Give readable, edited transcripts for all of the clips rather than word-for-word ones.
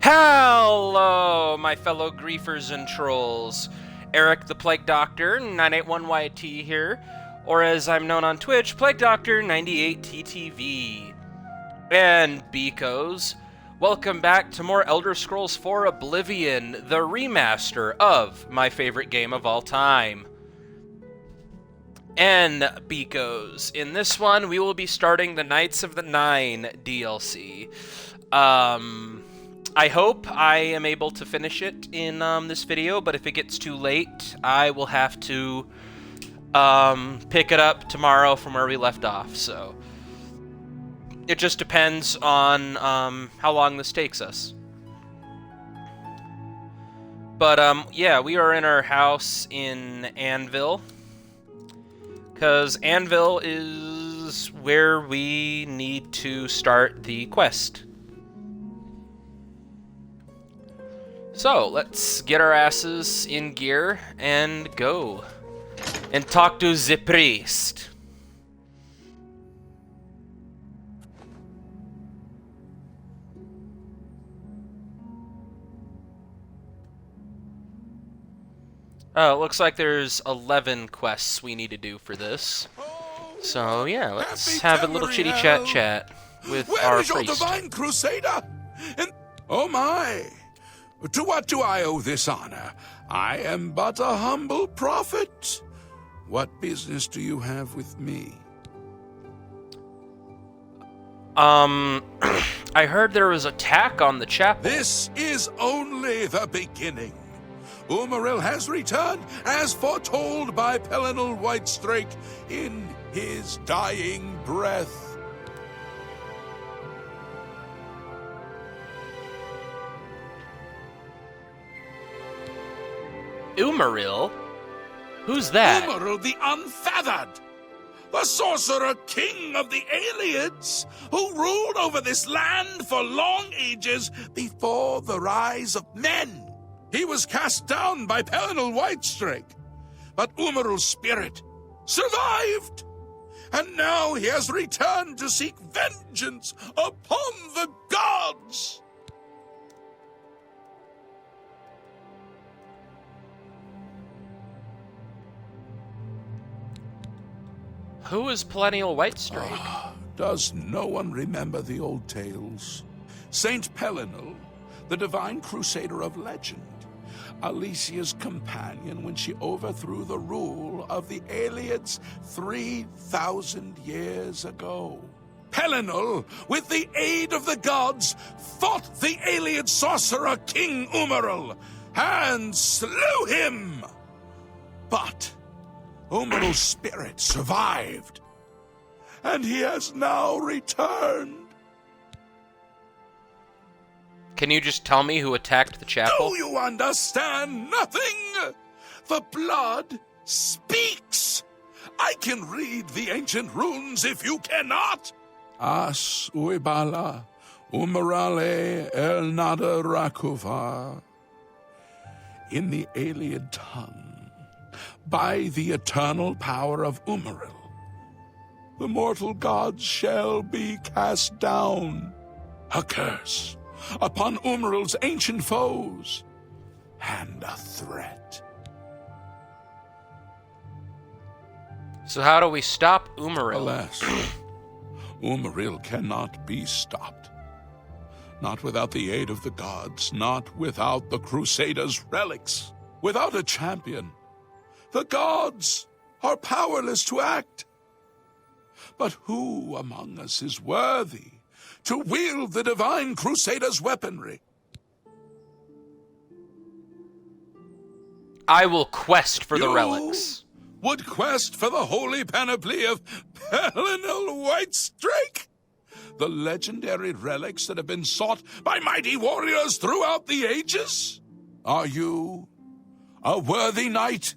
Hello, my fellow griefers and trolls. Eric the Plague Doctor, 981YT here, or as I'm known on Twitch, Plague Doctor 98TTV. And beekos, welcome back to more Elder Scrolls 4 Oblivion, the remaster of my favorite game of all time. And beekos, in this one we will be starting the Knights of the Nine DLC. I hope I am able to finish it in this video, but if it gets too late, I will have to pick it up tomorrow from where we left off, so it just depends on how long this takes us. But yeah, we are in our house in Anvil, because Anvil is where we need to start the quest. So, let's get our asses in gear and go. And talk to the priest. Oh, it looks like there's 11 quests we need to do for this. So, yeah, let's have a little chitty-chat with our priest. Where is your Devine Crusader? And oh my! To what do I owe this honor? I am but a humble prophet. What business do you have with me? I heard there was an attack on the chapel. This is only the beginning. Umiril has returned, as foretold by Pelennor Whitestrake in his dying breath. Umiril? Who's that? Umiril the Unfeathered! The sorcerer king of the Aleyds, who ruled over this land for long ages before the rise of men. He was cast down by Pelennor Whitestrake, but Umiril's spirit survived, and now he has returned to seek vengeance upon the gods. Who is Pelennor Whitestrake? Does no one remember the old tales? Saint Pelennor, the Devine Crusader of legend, Alicia's companion when she overthrew the rule of the Aleyds 3,000 years ago. Pelennor, with the aid of the gods, fought the Alieyd sorcerer King Umiril and slew him. But Umiril's spirit survived, and he has now returned. Can you just tell me who attacked the chapel? Do you understand nothing? The blood speaks. I can read the ancient runes if you cannot. As uibala, umirale el nada rakuva. In the Alieyd tongue, by the eternal power of Umiril, the mortal gods shall be cast down. A curse upon Umiril's ancient foes, and a threat. So how do we stop Umiril? Alas, Umiril cannot be stopped. Not without the aid of the gods, not without the Crusaders' relics. Without a champion, the gods are powerless to act. But who among us is worthy to wield the Devine Crusader's weaponry? I will quest for the relics. Would quest for the holy panoply of Pelennor Whitestrake? The legendary relics that have been sought by mighty warriors throughout the ages? Are you a worthy knight?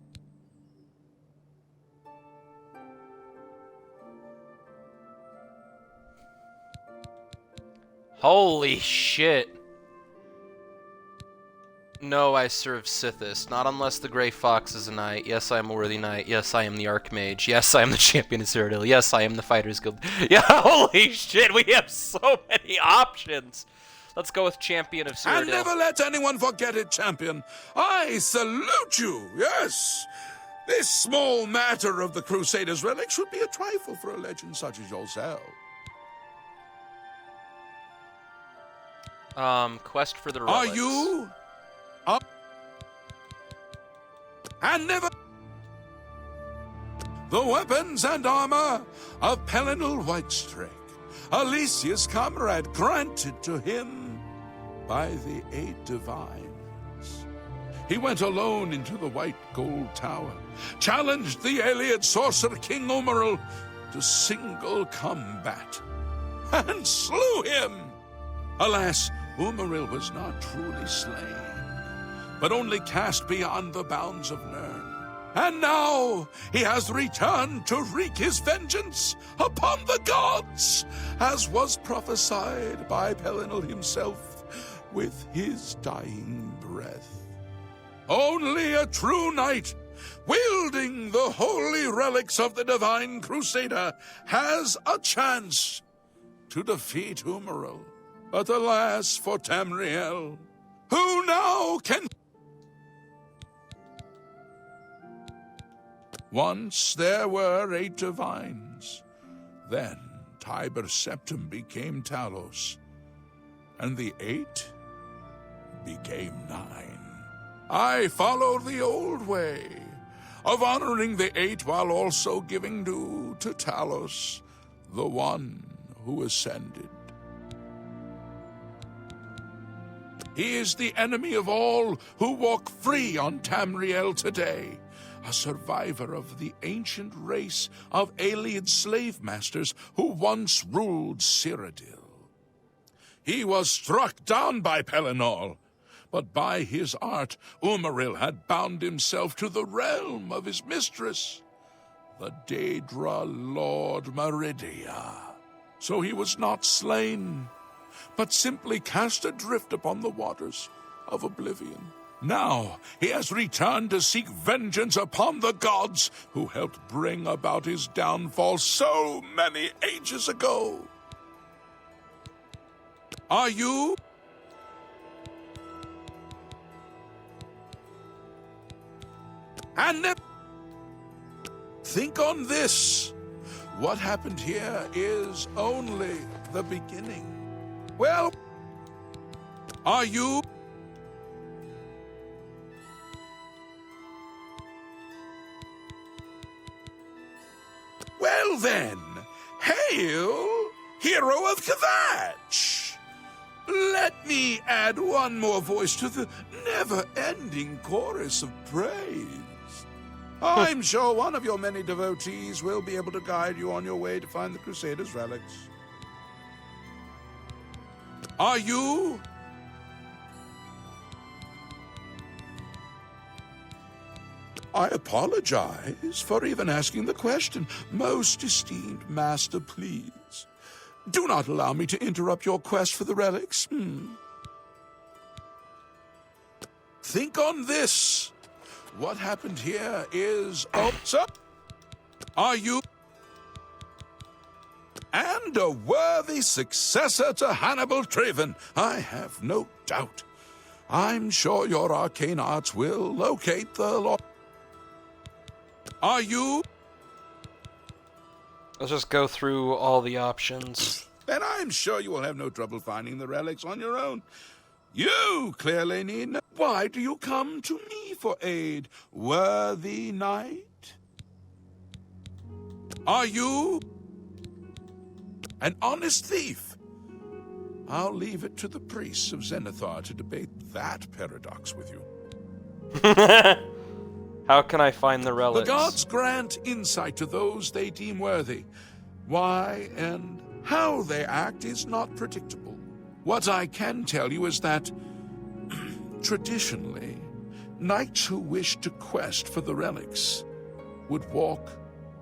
Holy shit. No, I serve Sithis, not unless the Grey Fox is a knight. Yes, I am a worthy knight. Yes, I am the Archmage. Yes, I am the champion of Cyrodiil. Yes, I am the Fighters Guild. Yeah, holy shit, we have so many options. Let's go with Champion of And Cyrodiil. never let anyone forget it, champion. I salute you, yes. This small matter of the Crusader's relic should be a trifle for a legend such as yourself. Quest for the relics. Are you up? And never... The weapons and armor of Pelinal Whitestrake, Alicia's comrade, granted to him by the 8 divines. He went alone into the White Gold Tower, challenged the Alieyd sorcerer King Umiril to single combat, and slew him. Alas, Umiril was not truly slain, but only cast beyond the bounds of Nirn. And now he has returned to wreak his vengeance upon the gods, as was prophesied by Pelinal himself with his dying breath. Only a true knight, wielding the holy relics of the Devine Crusader, has a chance to defeat Umiril. But alas for Tamriel, who now can... Once there were 8 divines. Then Tiber Septim became Talos, and the 8 became 9. I followed the old way of honoring the 8 while also giving due to Talos, the one who ascended. He is the enemy of all who walk free on Tamriel today, a survivor of the ancient race of Alieyd slave masters who once ruled Cyrodiil. He was struck down by Pelinal, but by his art, Umiril had bound himself to the realm of his mistress, the Daedra Lord Meridia. So he was not slain, but simply cast adrift upon the waters of Oblivion. Now he has returned to seek vengeance upon the gods who helped bring about his downfall so many ages ago. Are you? And think on this. What happened here is only the beginning. Well, are you? Well then, hail, hero of Kvatch! Let me add one more voice to the never-ending chorus of praise. I'm sure one of your many devotees will be able to guide you on your way to find the Crusader's relics. Are you? I apologize for even asking the question. Most esteemed master, please, do not allow me to interrupt your quest for the relics. Think on this. What happened here is... Oh, sir? Are you... And a worthy successor to Hannibal Traven, I have no doubt. I'm sure your arcane arts will locate the Lord. Are you? Let's just go through all the options. Then I'm sure you will have no trouble finding the relics on your own. You clearly need no... Why do you come to me for aid, worthy knight? Are you an honest thief? I'll leave it to the priests of Zenithar to debate that paradox with you. How can I find the relics? The gods grant insight to those they deem worthy. Why and how they act is not predictable. What I can tell you is that, traditionally, knights who wished to quest for the relics would walk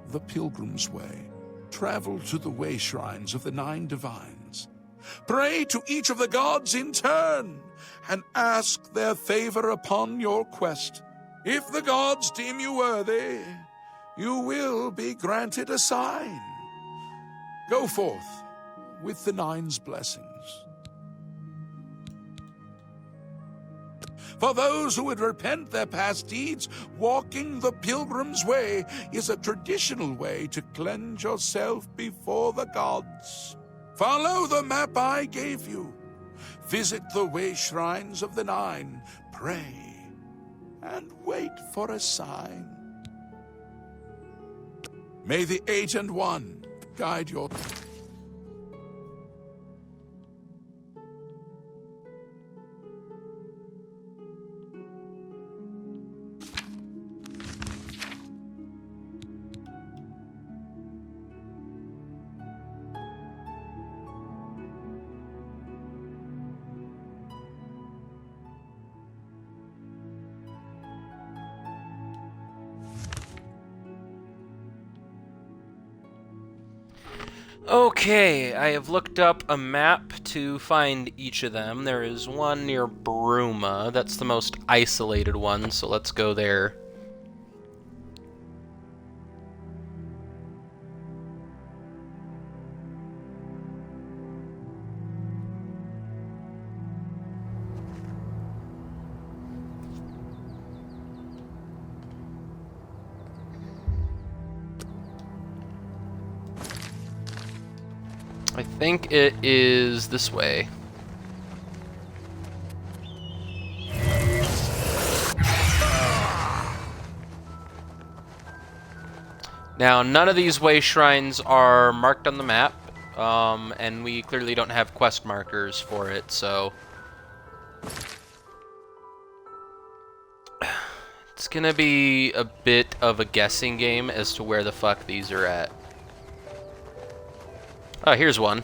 the pilgrim's way, travel to the way shrines of the 9 divines, pray to each of the gods in turn, and ask their favor upon your quest. If the gods deem you worthy, you will be granted a sign. Go forth with the 9's blessings. For those who would repent their past deeds, walking the pilgrim's way is a traditional way to cleanse yourself before the gods. Follow the map I gave you. Visit the way shrines of the Nine, pray, and wait for a sign. May the 8 and 1 guide your... Okay, I have looked up a map to find each of them. There is one near Bruma. That's the most isolated one, so let's go there. I think it is this way. Now, none of these way shrines are marked on the map, and we clearly don't have quest markers for it, so... It's gonna be a bit of a guessing game as to where the fuck these are at. Oh, here's one.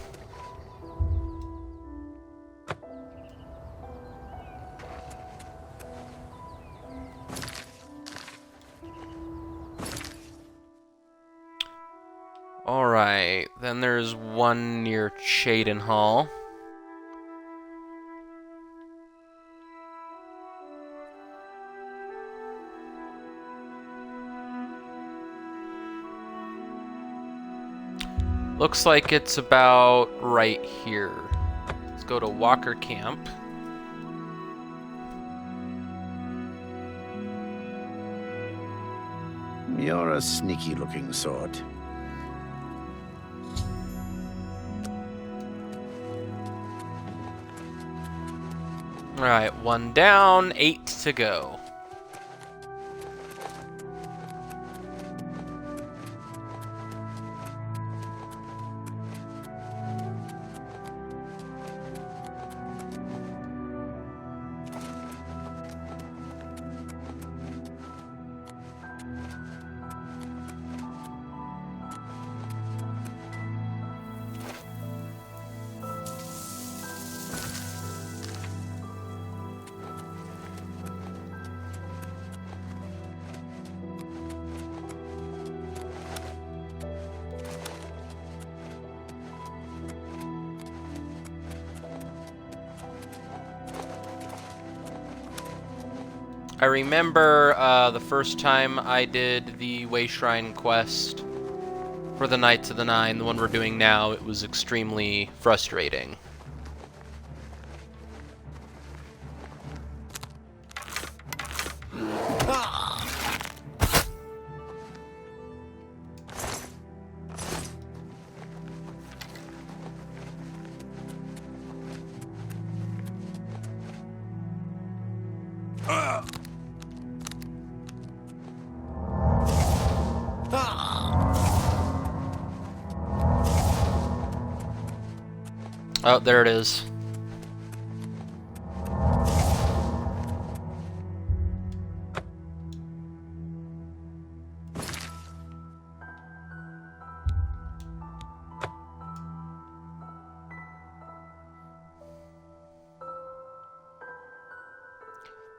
Alright, then there's one near Chaden Hall. Looks like it's about right here. Let's go to Walker Camp. You're a sneaky-looking sort. Alright, 1 down, 8 to go. I remember the first time I did the Way Shrine quest for the Knights of the Nine, the one we're doing now, it was extremely frustrating. Oh, there it is.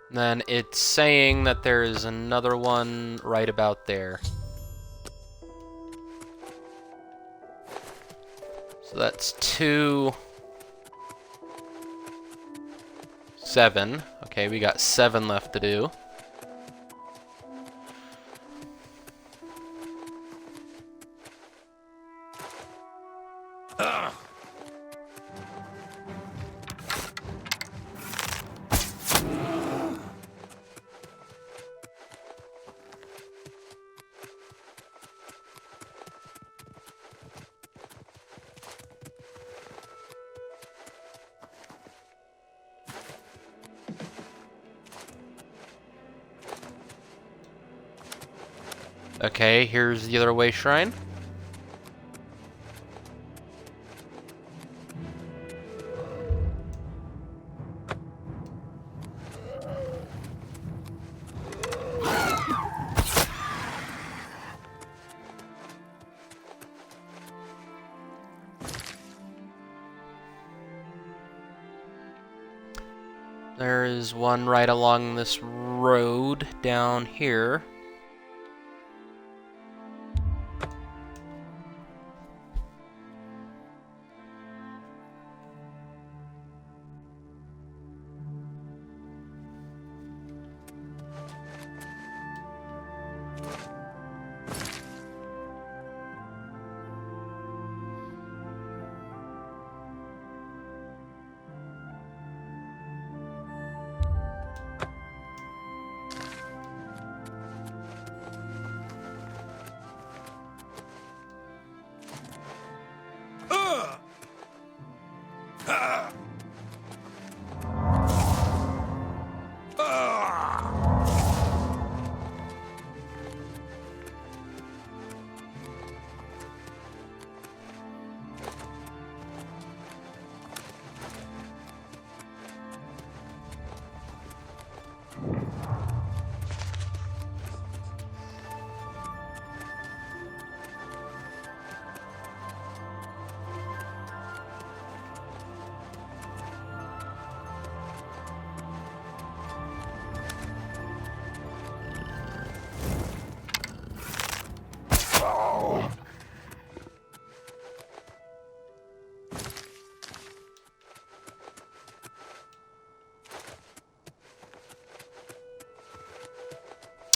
Then it's saying that there is another one right about there. So that's 2, 7. Okay, we got 7 left to do. Okay, here's the other way shrine. There is one right along this road down here.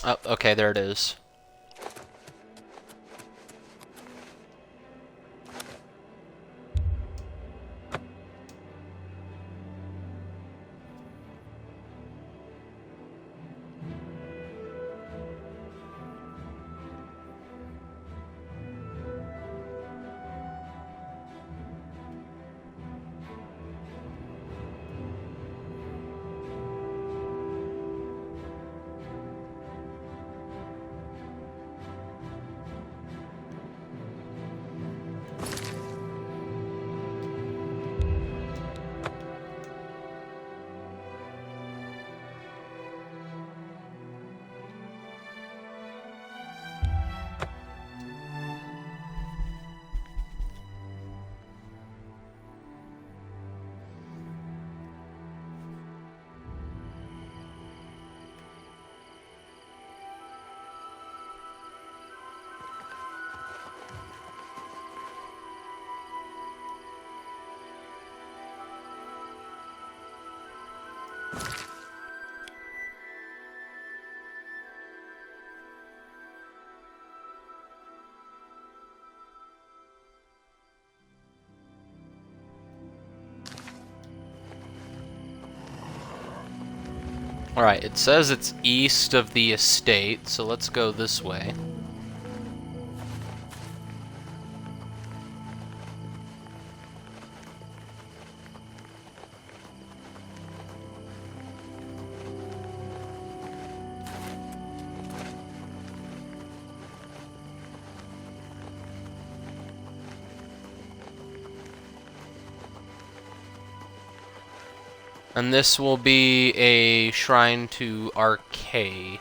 Oh, okay, there it is. Alright, it says it's east of the estate, so let's go this way. And this will be a shrine to Arcade.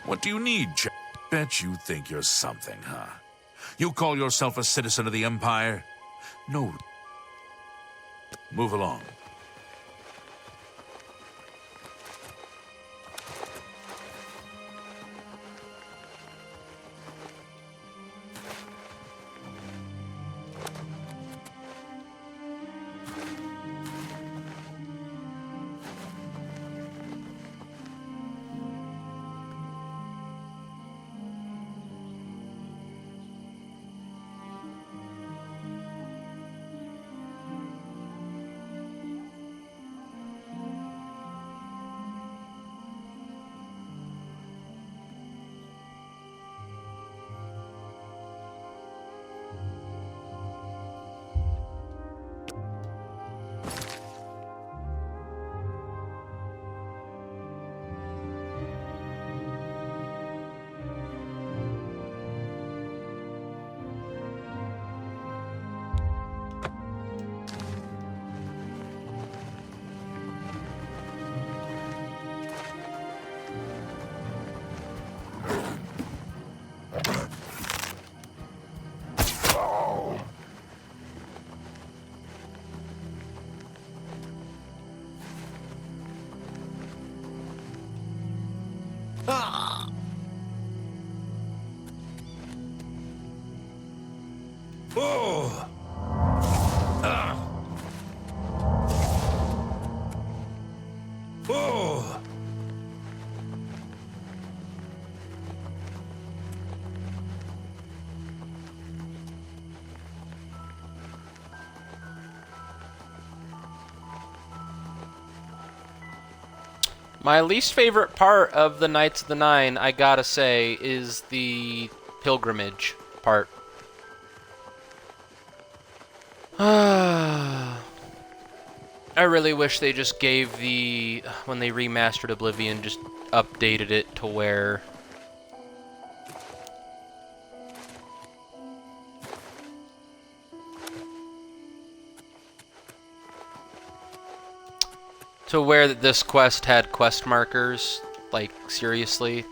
What do you need, Bet you think you're something, huh? You call yourself a citizen of the Empire? No. Move along. Oh! Oh! My least favorite part of the Knights of the Nine, I gotta say, is the pilgrimage part. I really wish they just gave the, when they remastered Oblivion, just updated it to where this quest had quest markers, like, seriously.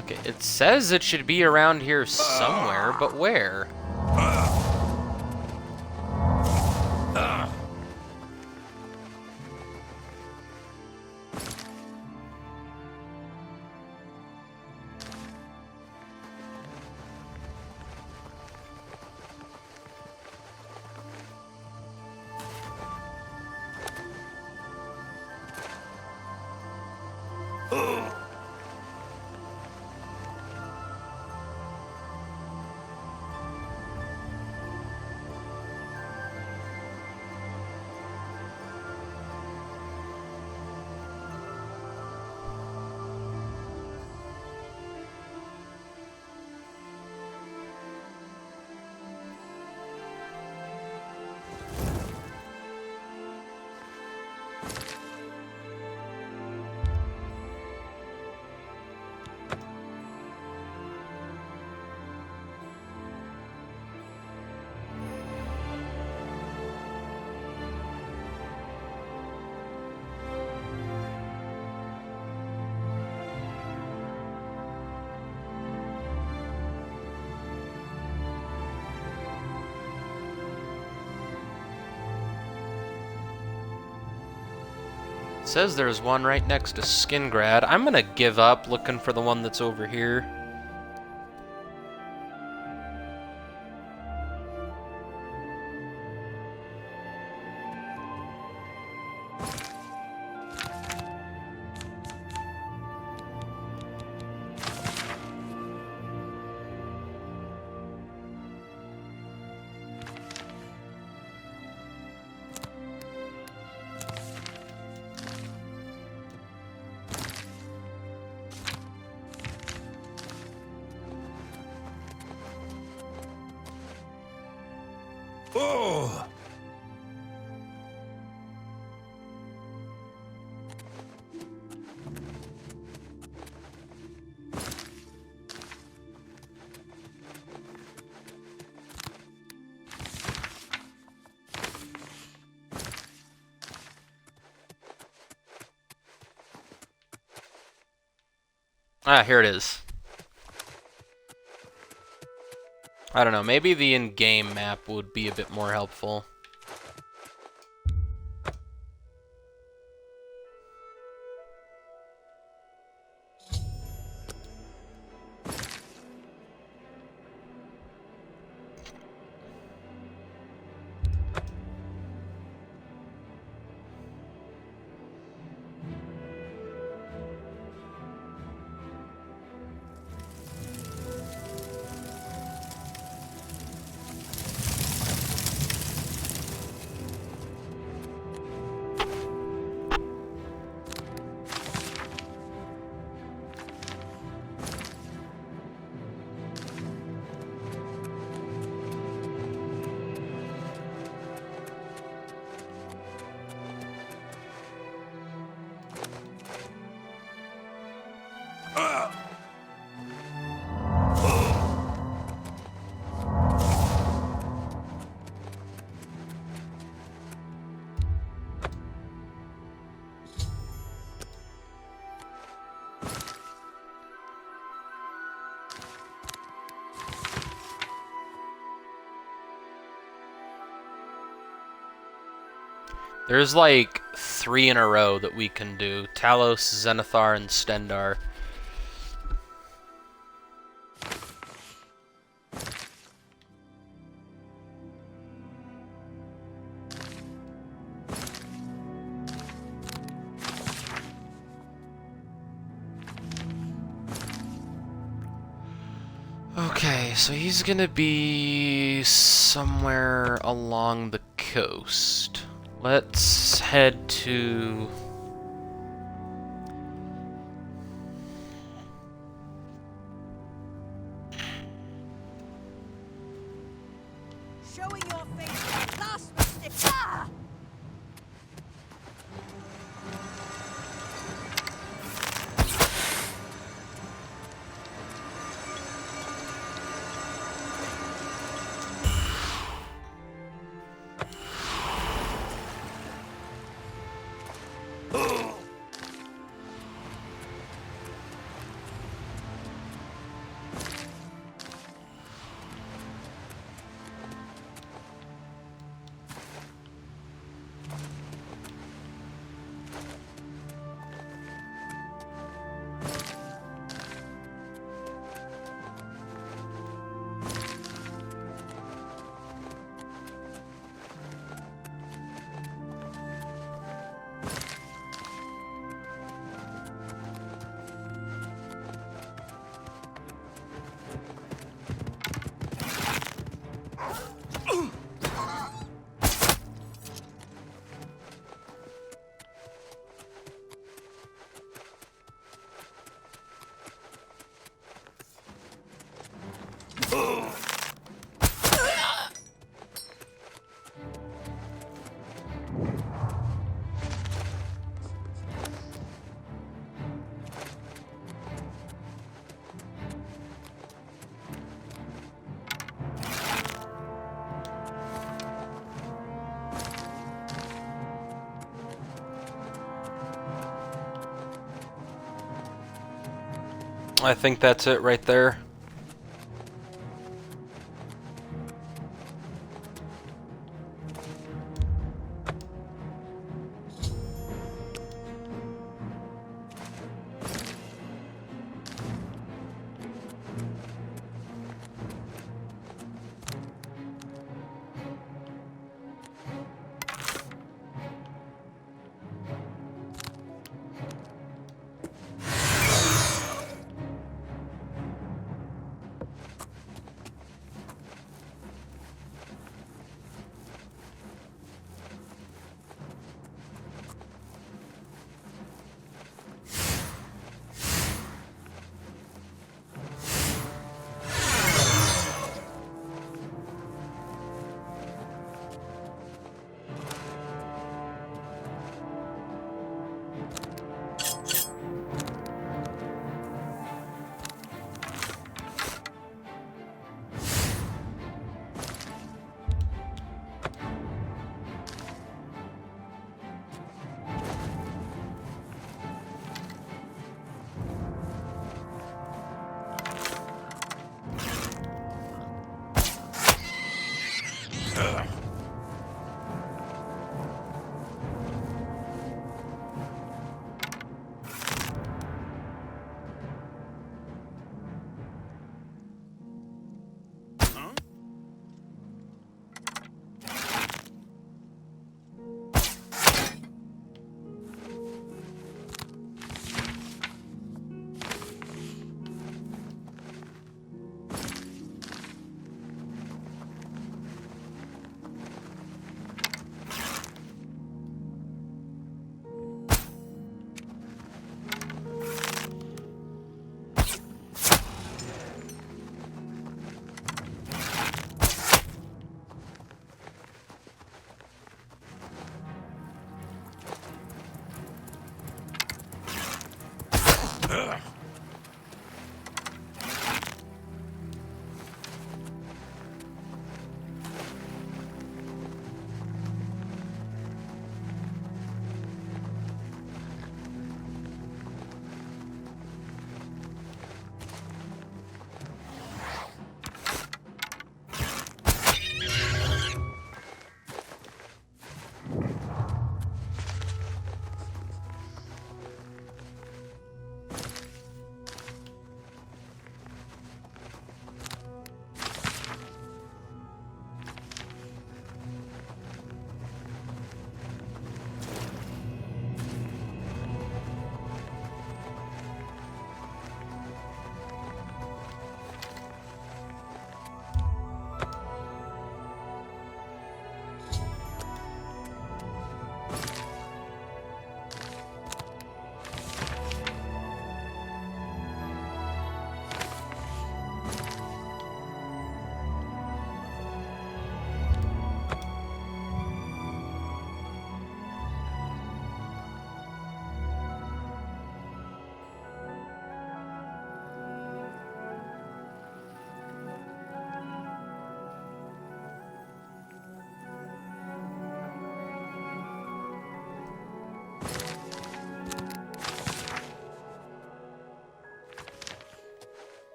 Okay, it says it should be around here somewhere, but where? It says there's one right next to Skingrad. I'm gonna give up looking for the one that's over here. Oh! Ah, here it is. I don't know, maybe the in-game map would be a bit more helpful. There's like 3 in a row that we can do. Talos, Zenithar, and Stendar. Okay, so he's gonna be somewhere along the coast. Let's head to... Showing your face at last, Mystic. Ah! I think that's it right there.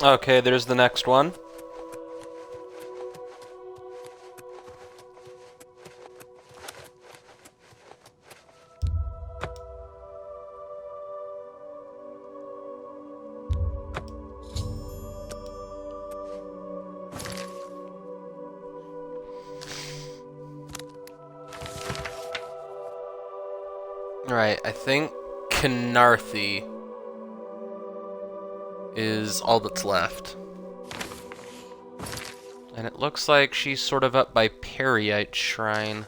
Okay, there's the next one. Alright, I think Knarthi is all that's left. And it looks like she's sort of up by Periite Shrine.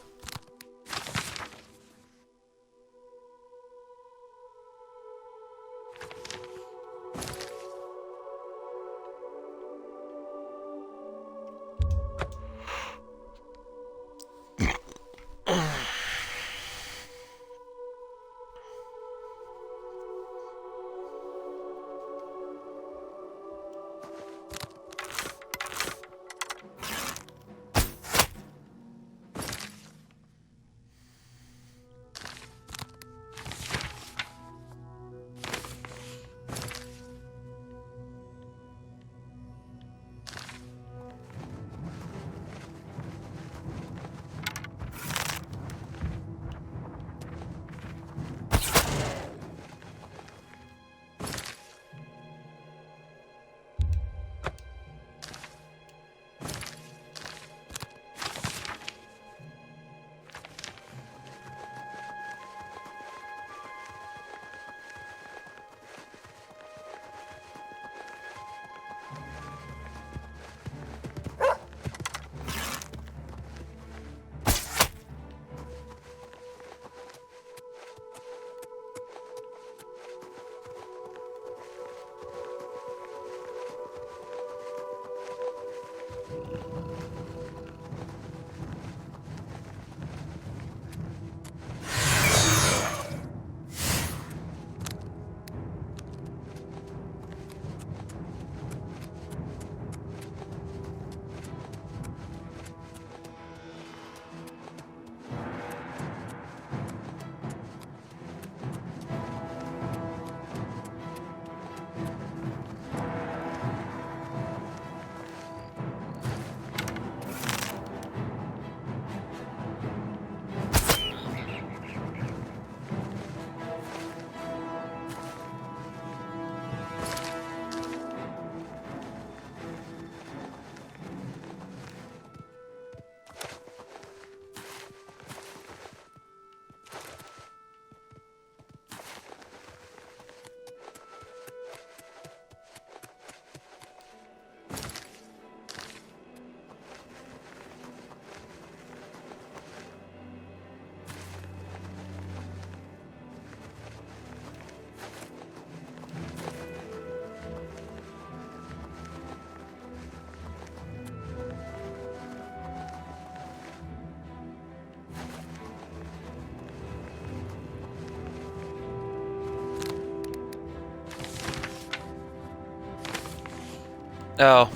Oh,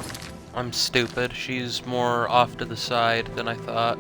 I'm stupid. She's more off to the side than I thought.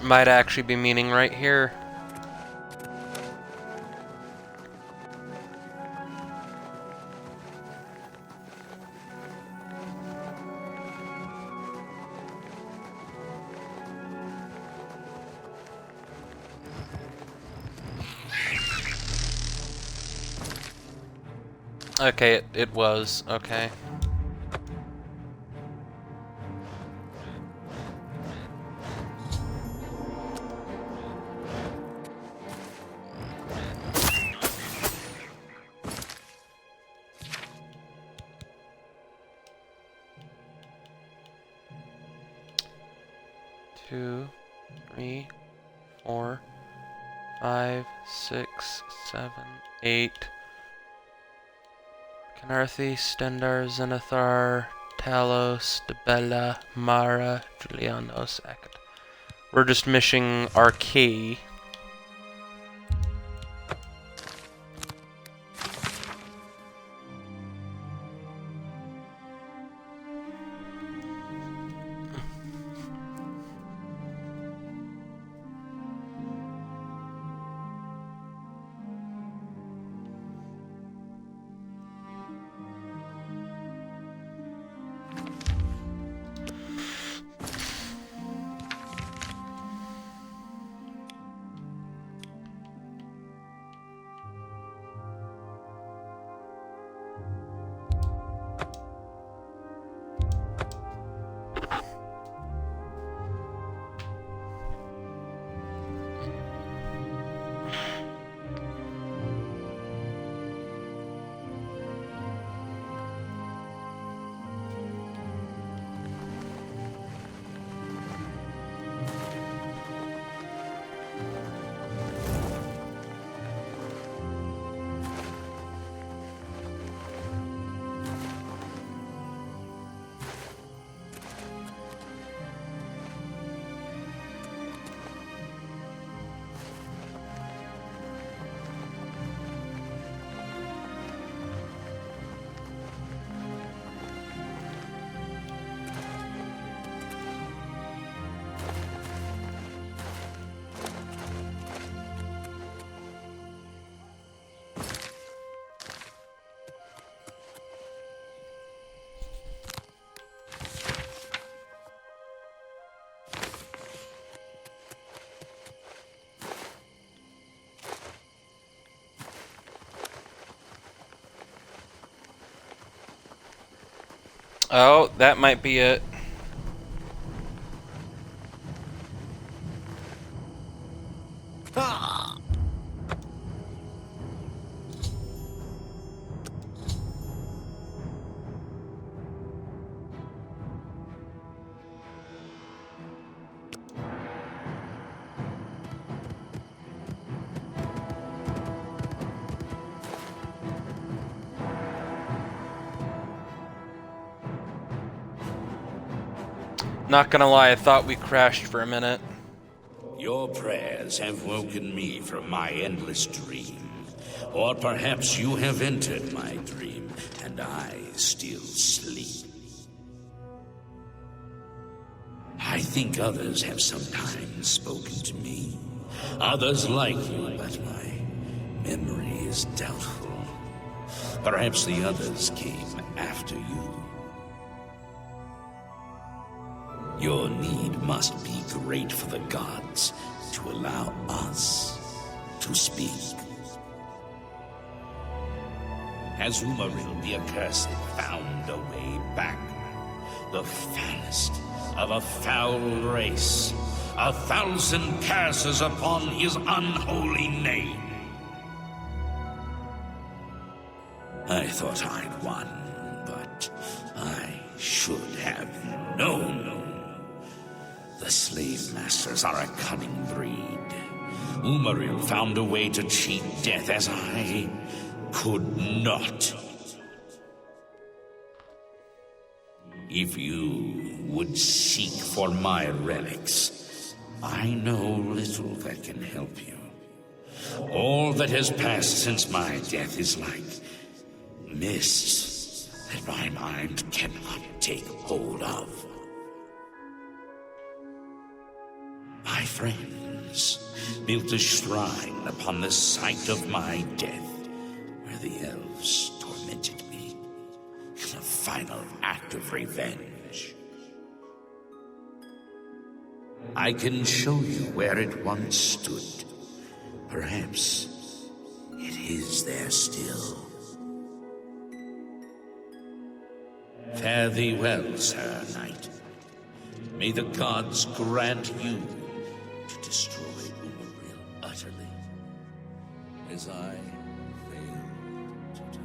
might actually be meaning right here. Okay, it was. Okay. Two, 3, 4, 5, 6, 7, 8. Canarthi, Stendar, Zenithar, Talos, Debella, Mara, Julianos, Eket. We're just missing our key. Oh, that might be it. Not gonna lie, I thought we crashed for a minute. Your prayers have woken me from my endless dream. Or perhaps you have entered my dream, and I still sleep. I think others have sometimes spoken to me. Others like you, but my memory is doubtful. Perhaps the others came after you. Your need must be great for the gods to allow us to speak. Has Umiril the Accursed found a way back? The foulest of a foul race. 1,000 curses upon his unholy name. I thought I'd won, but I should have known. The slave masters are a cunning breed. Umiril found a way to cheat death as I could not. If you would seek for my relics, I know little that can help you. All that has passed since my death is like mist that my mind cannot take hold of. I friends built a shrine upon the site of my death, where the elves tormented me in a final act of revenge. I can show you where it once stood. Perhaps it is there still. Fare thee well, Sir Knight. May the gods grant you to destroy Umiril utterly, as I failed to do.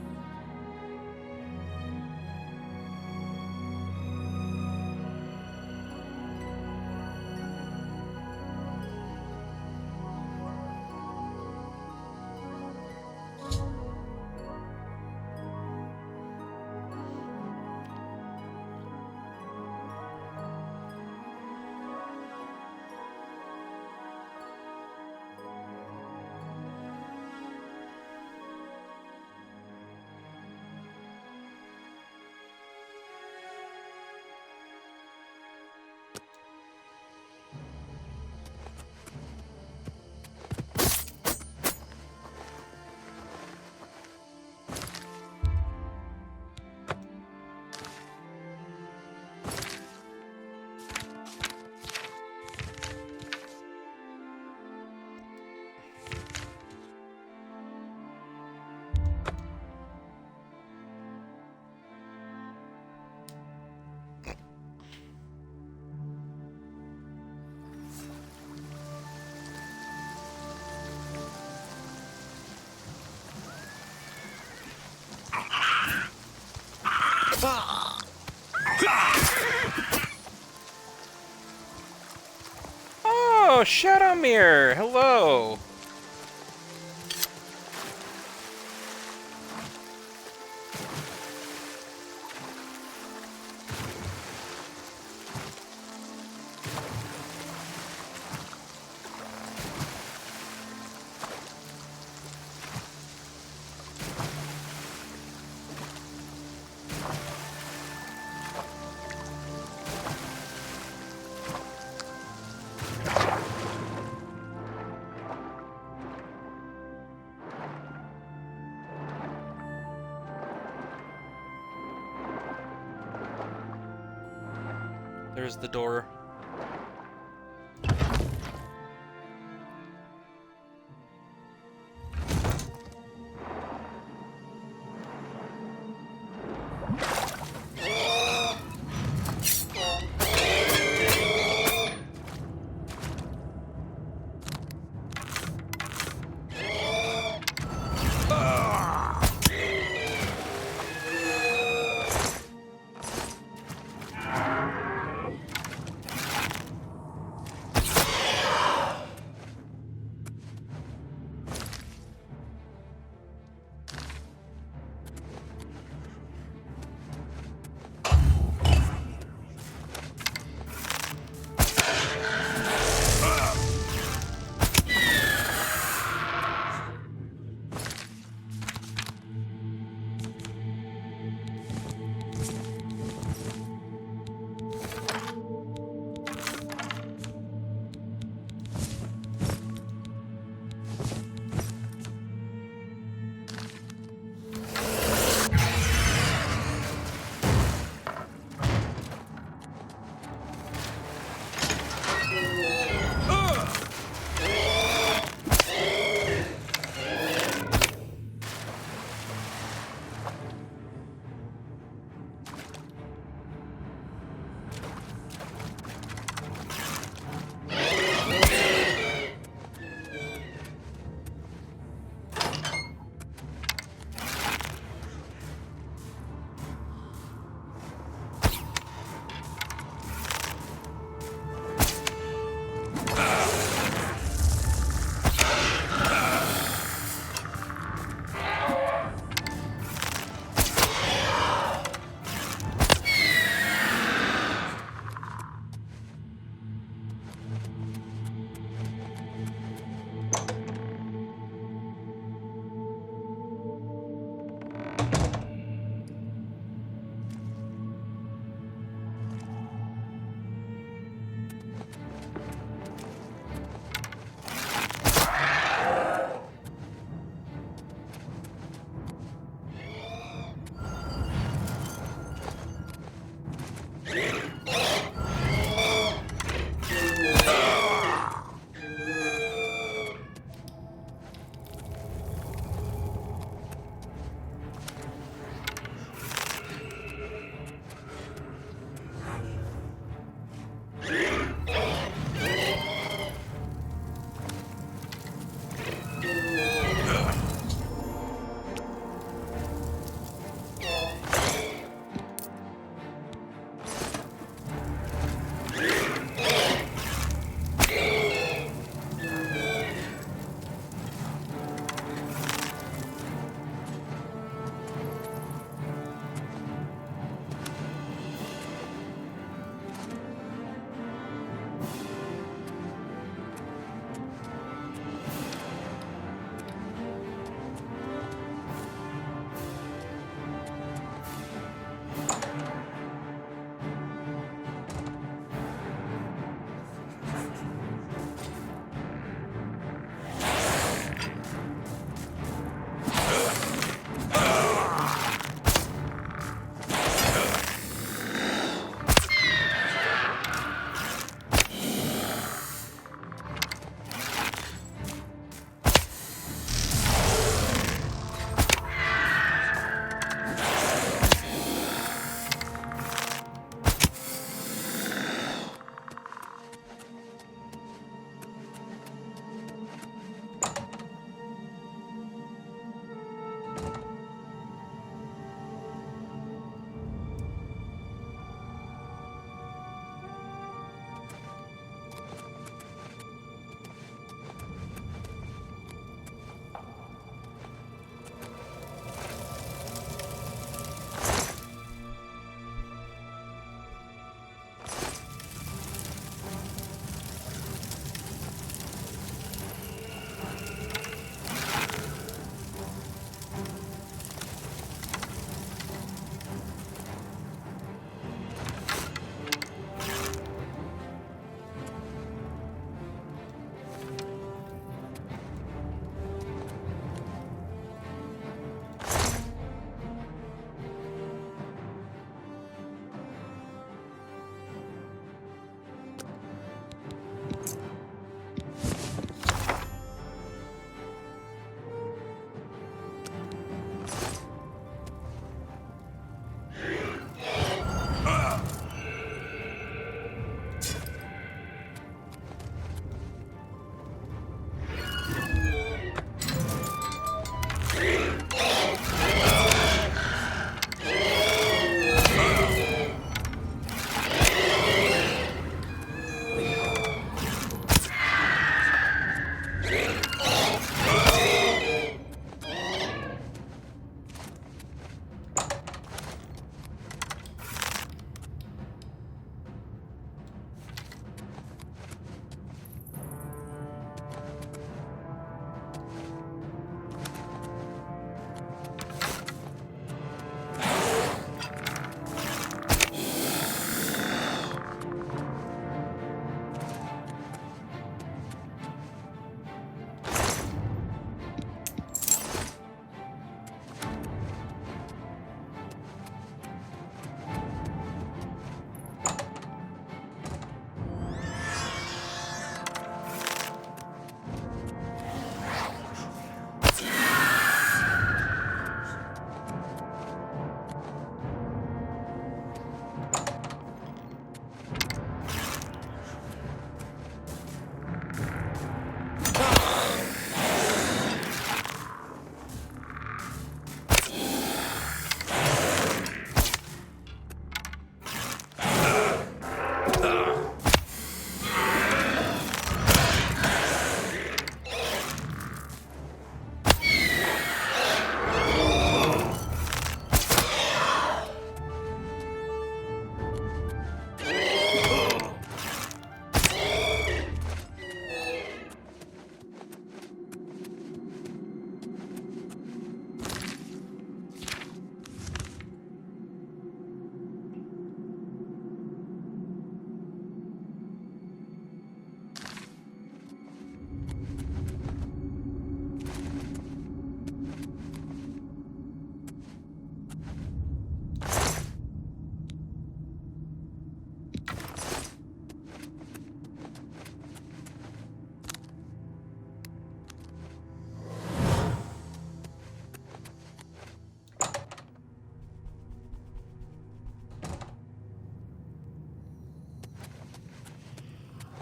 Oh, Shadowmere! Hello! There's the door.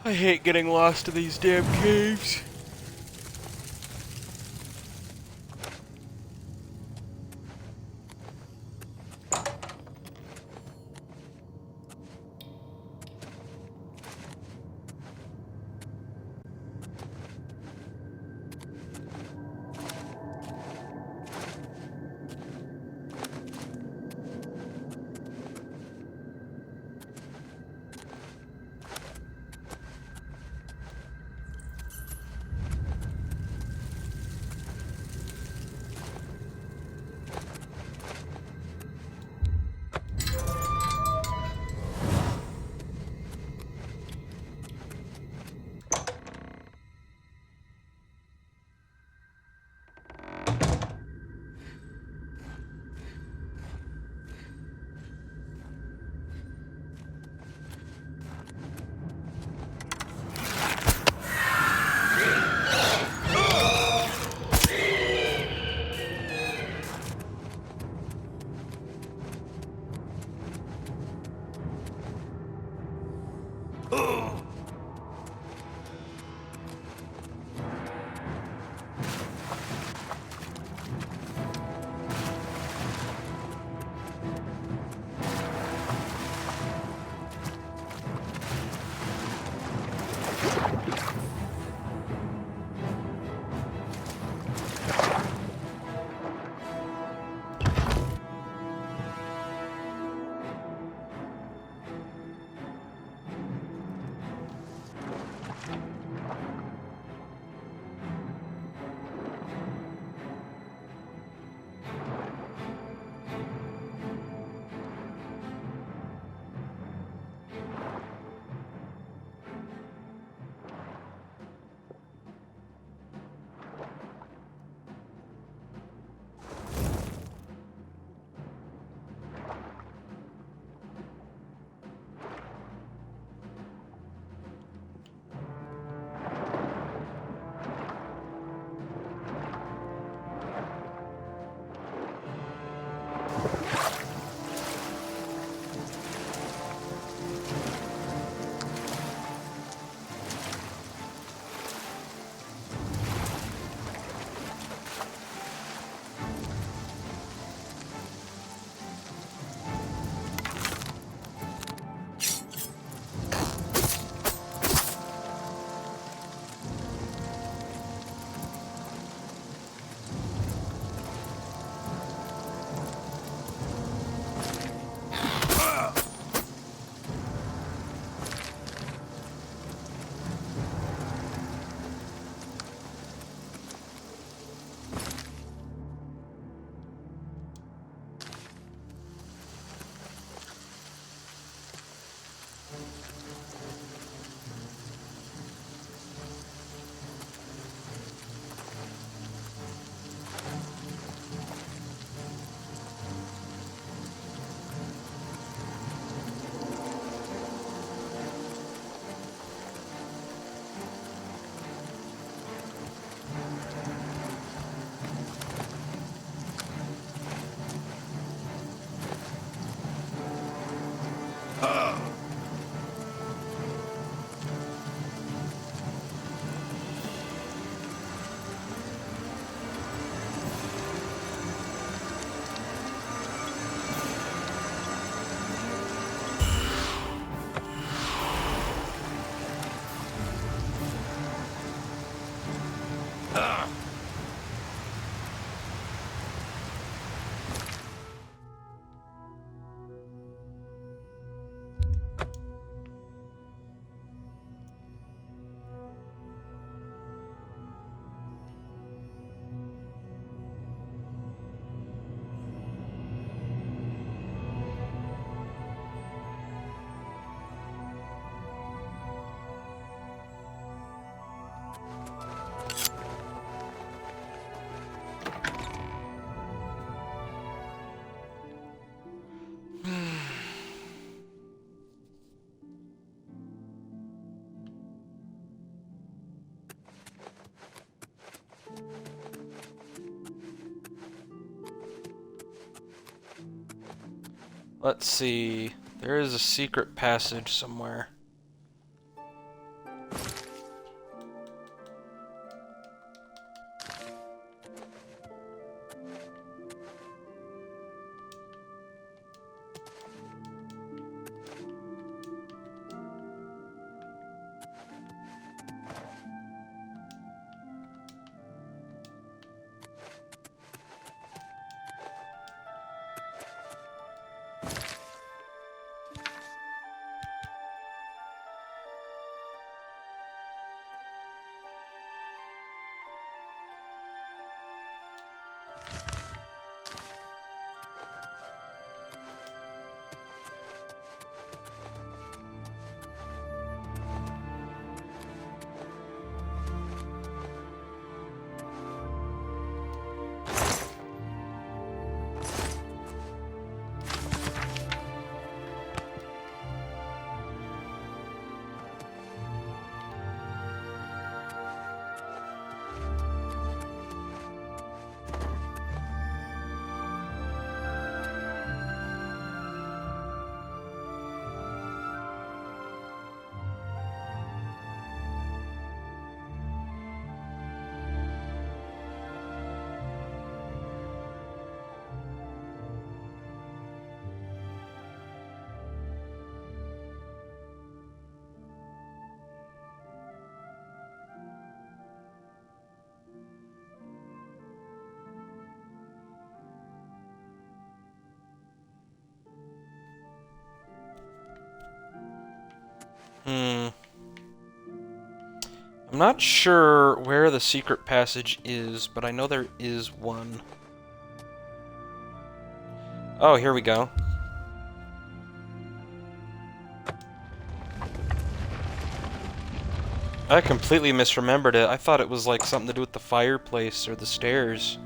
I hate getting lost in these damn caves. Let's see. There is a secret passage somewhere. I'm not sure where the secret passage is, but I know there is one. Oh, here we go. I completely misremembered it. I thought it was like something to do with the fireplace or the stairs.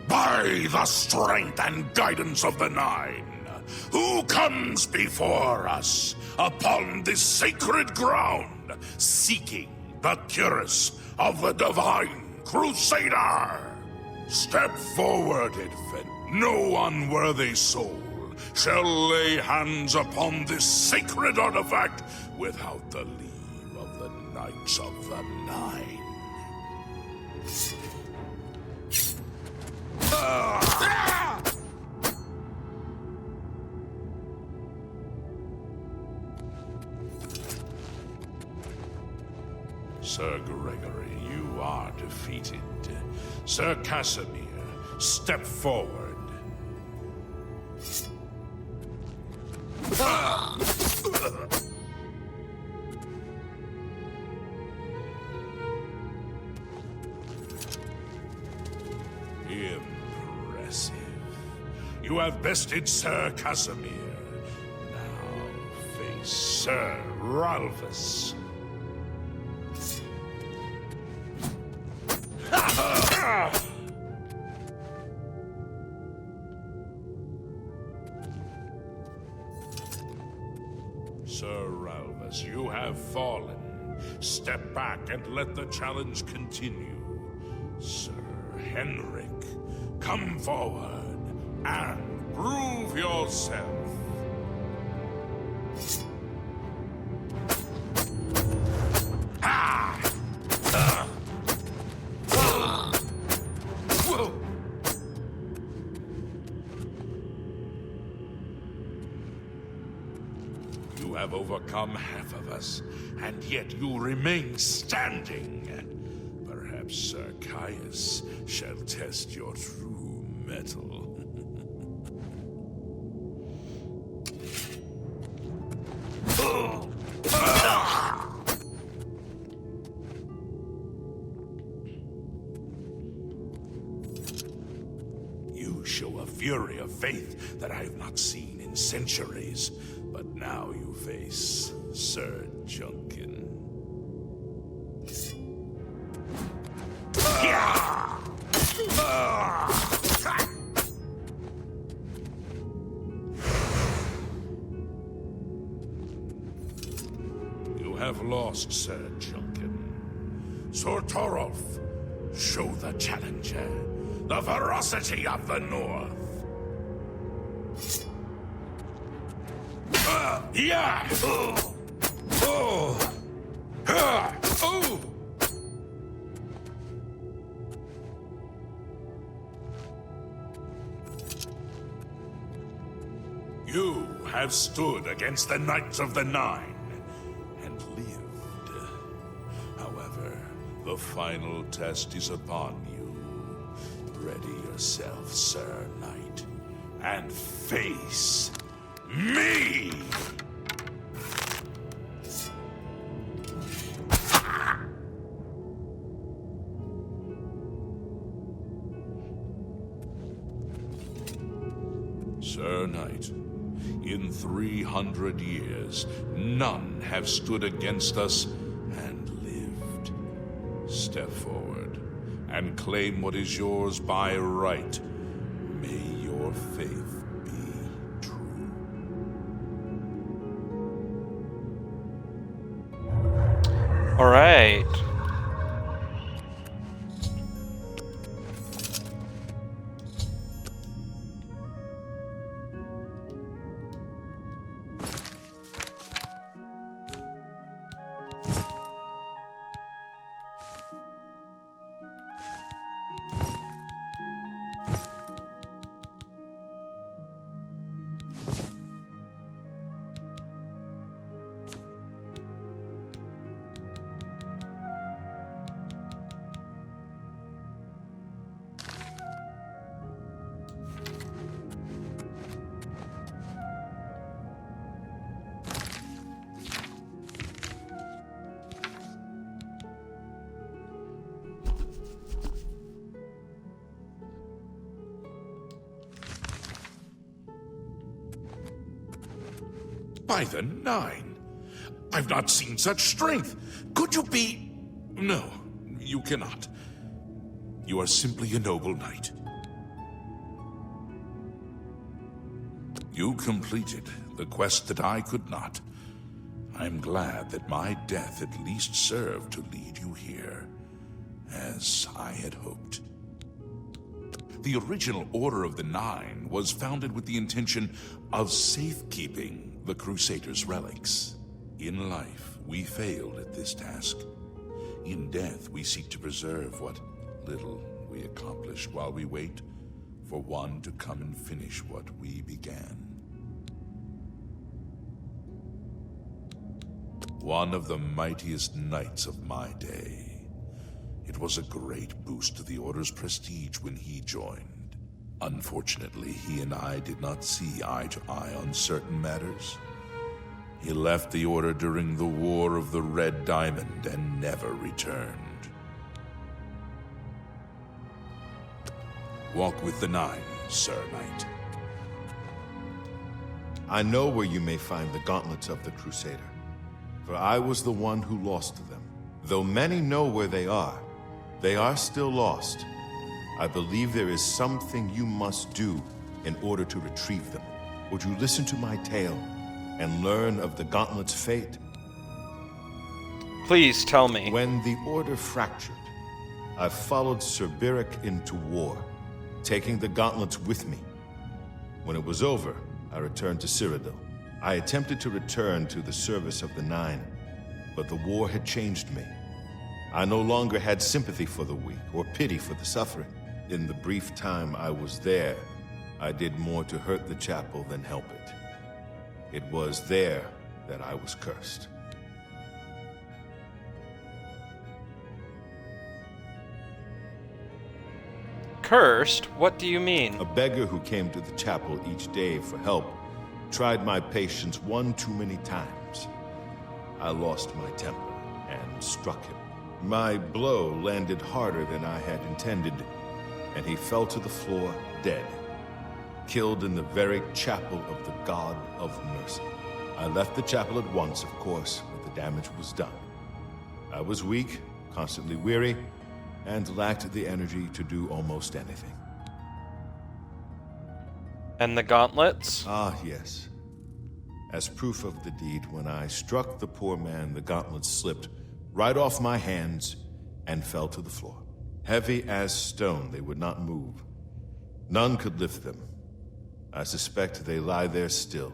By the strength and guidance of the Nine, who comes before us upon this sacred ground, seeking the cuirass of the Devine Crusader? Step forward, infant. No unworthy soul shall lay hands upon this sacred artifact without the leave of the Knights of the Nine. Sir Gregory, you are defeated. Sir Casimir, step forward. Impressive. You have bested Sir Casimir. Now face Sir Ralphus. Sir Ralphus, you have fallen. Step back and let the challenge continue. Sir Henrik, come forward and prove yourself. You have overcome half of us, and yet you remain standing. Perhaps Sir Caius shall test your true mettle. You show a fury of faith that I have not seen in centuries. But now you face Sir Junkin. You have lost, Sir Junkin. Sir Torolf, show the challenger the ferocity of the North. Yeah! You have stood against the Knights of the Nine and lived. However, the final test is upon you. Ready yourself, Sir Knight, and face me! Sir Knight, in 300 years, none have stood against us and lived. Step forward and claim what is yours by right. May your faith be true. All right. By the Nine! I've not seen such strength! Could you be... No, you cannot. You are simply a noble knight. You completed the quest that I could not. I'm glad that my death at least served to lead you here, as I had hoped. The original Order of the Nine was founded with the intention of safekeeping the Crusaders' relics. In life, we failed at this task. In death, we seek to preserve what little we accomplish while we wait for one to come and finish what we began. One of the mightiest knights of my day. It was a great boost to the Order's prestige when he joined. Unfortunately, he and I did not see eye to eye on certain matters. He left the Order during the War of the Red Diamond and never returned. Walk with the Nine, Sir Knight. I know where you may find the gauntlets of the Crusader, for I was the one who lost them. Though many know where they are still lost. I believe there is something you must do in order to retrieve them. Would you listen to my tale and learn of the gauntlet's fate? Please tell me. When the Order fractured, I followed Sir Beric into war, taking the gauntlets with me. When it was over, I returned to Cyrodiil. I attempted to return to the service of the Nine, but the war had changed me. I no longer had sympathy for the weak or pity for the suffering. In the brief time I was there, I did more to hurt the chapel than help it. It was there that I was cursed. Cursed? What do you mean? A beggar who came to the chapel each day for help tried my patience one too many times. I lost my temper and struck him. My blow landed harder than I had intended, and he fell to the floor dead, killed in the very chapel of the God of Mercy. I left the chapel at once, of course, but the damage was done. I was weak, constantly weary, and lacked the energy to do almost anything. And the gauntlets? Ah, yes. As proof of the deed, when I struck the poor man, the gauntlets slipped right off my hands and fell to the floor. Heavy as stone, they would not move. None could lift them. I suspect they lie there still,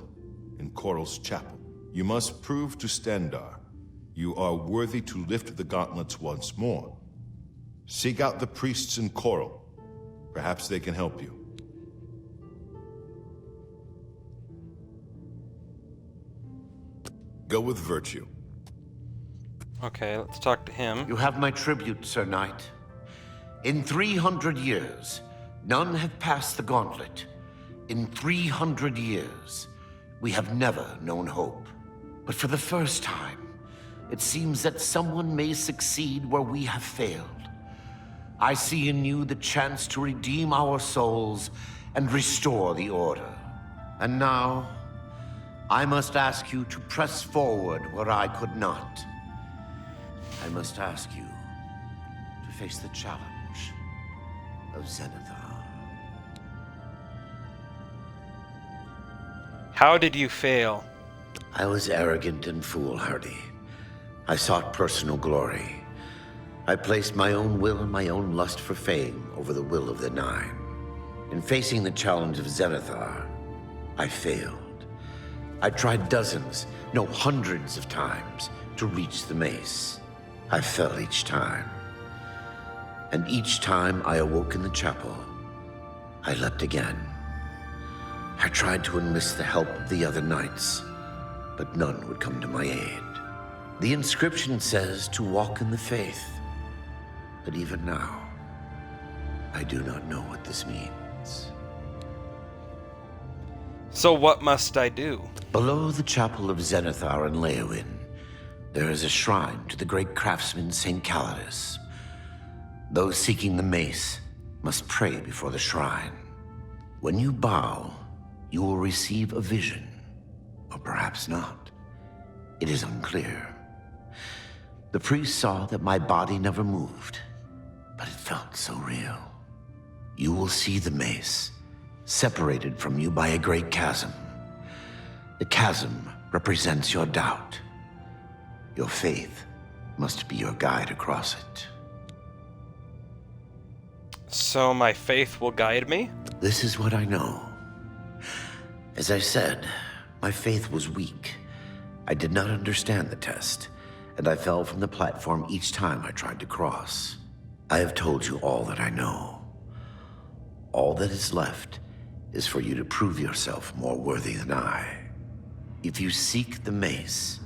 in Coral's chapel. You must prove to Stendarr you are worthy to lift the gauntlets once more. Seek out the priests in Coral. Perhaps they can help you. Go with virtue. Okay, let's talk to him. You have my tribute, Sir Knight. In 300 years, none have passed the gauntlet. In 300 years, we have never known hope. But for the first time, it seems that someone may succeed where we have failed. I see in you the chance to redeem our souls and restore the Order. And now, I must ask you to press forward where I could not. I must ask you to face the challenge of Zenithar. How did you fail? I was arrogant and foolhardy. I sought personal glory. I placed my own will and my own lust for fame over the will of the Nine. In facing the challenge of Zenithar, I failed. I tried dozens, no hundreds of times to reach the mace. I fell each time. And each time I awoke in the chapel, I leapt again. I tried to enlist the help of the other knights, but none would come to my aid. The inscription says to walk in the faith, but even now, I do not know what this means. So what must I do? Below the chapel of Zenithar and Leowyn, there is a shrine to the great craftsman St. Calidus. Those seeking the mace must pray before the shrine. When you bow, you will receive a vision Or perhaps not. It is unclear. The priest saw that my body never moved, but it felt so real. You will see the mace, separated from you by a great chasm. The chasm represents your doubt. Your faith must be your guide across it. So my faith will guide me? This is what I know. As I said, my faith was weak. I did not understand the test, and I fell from the platform each time I tried to cross. I have told you all that I know. All that is left is for you to prove yourself more worthy than I. If you seek the mace,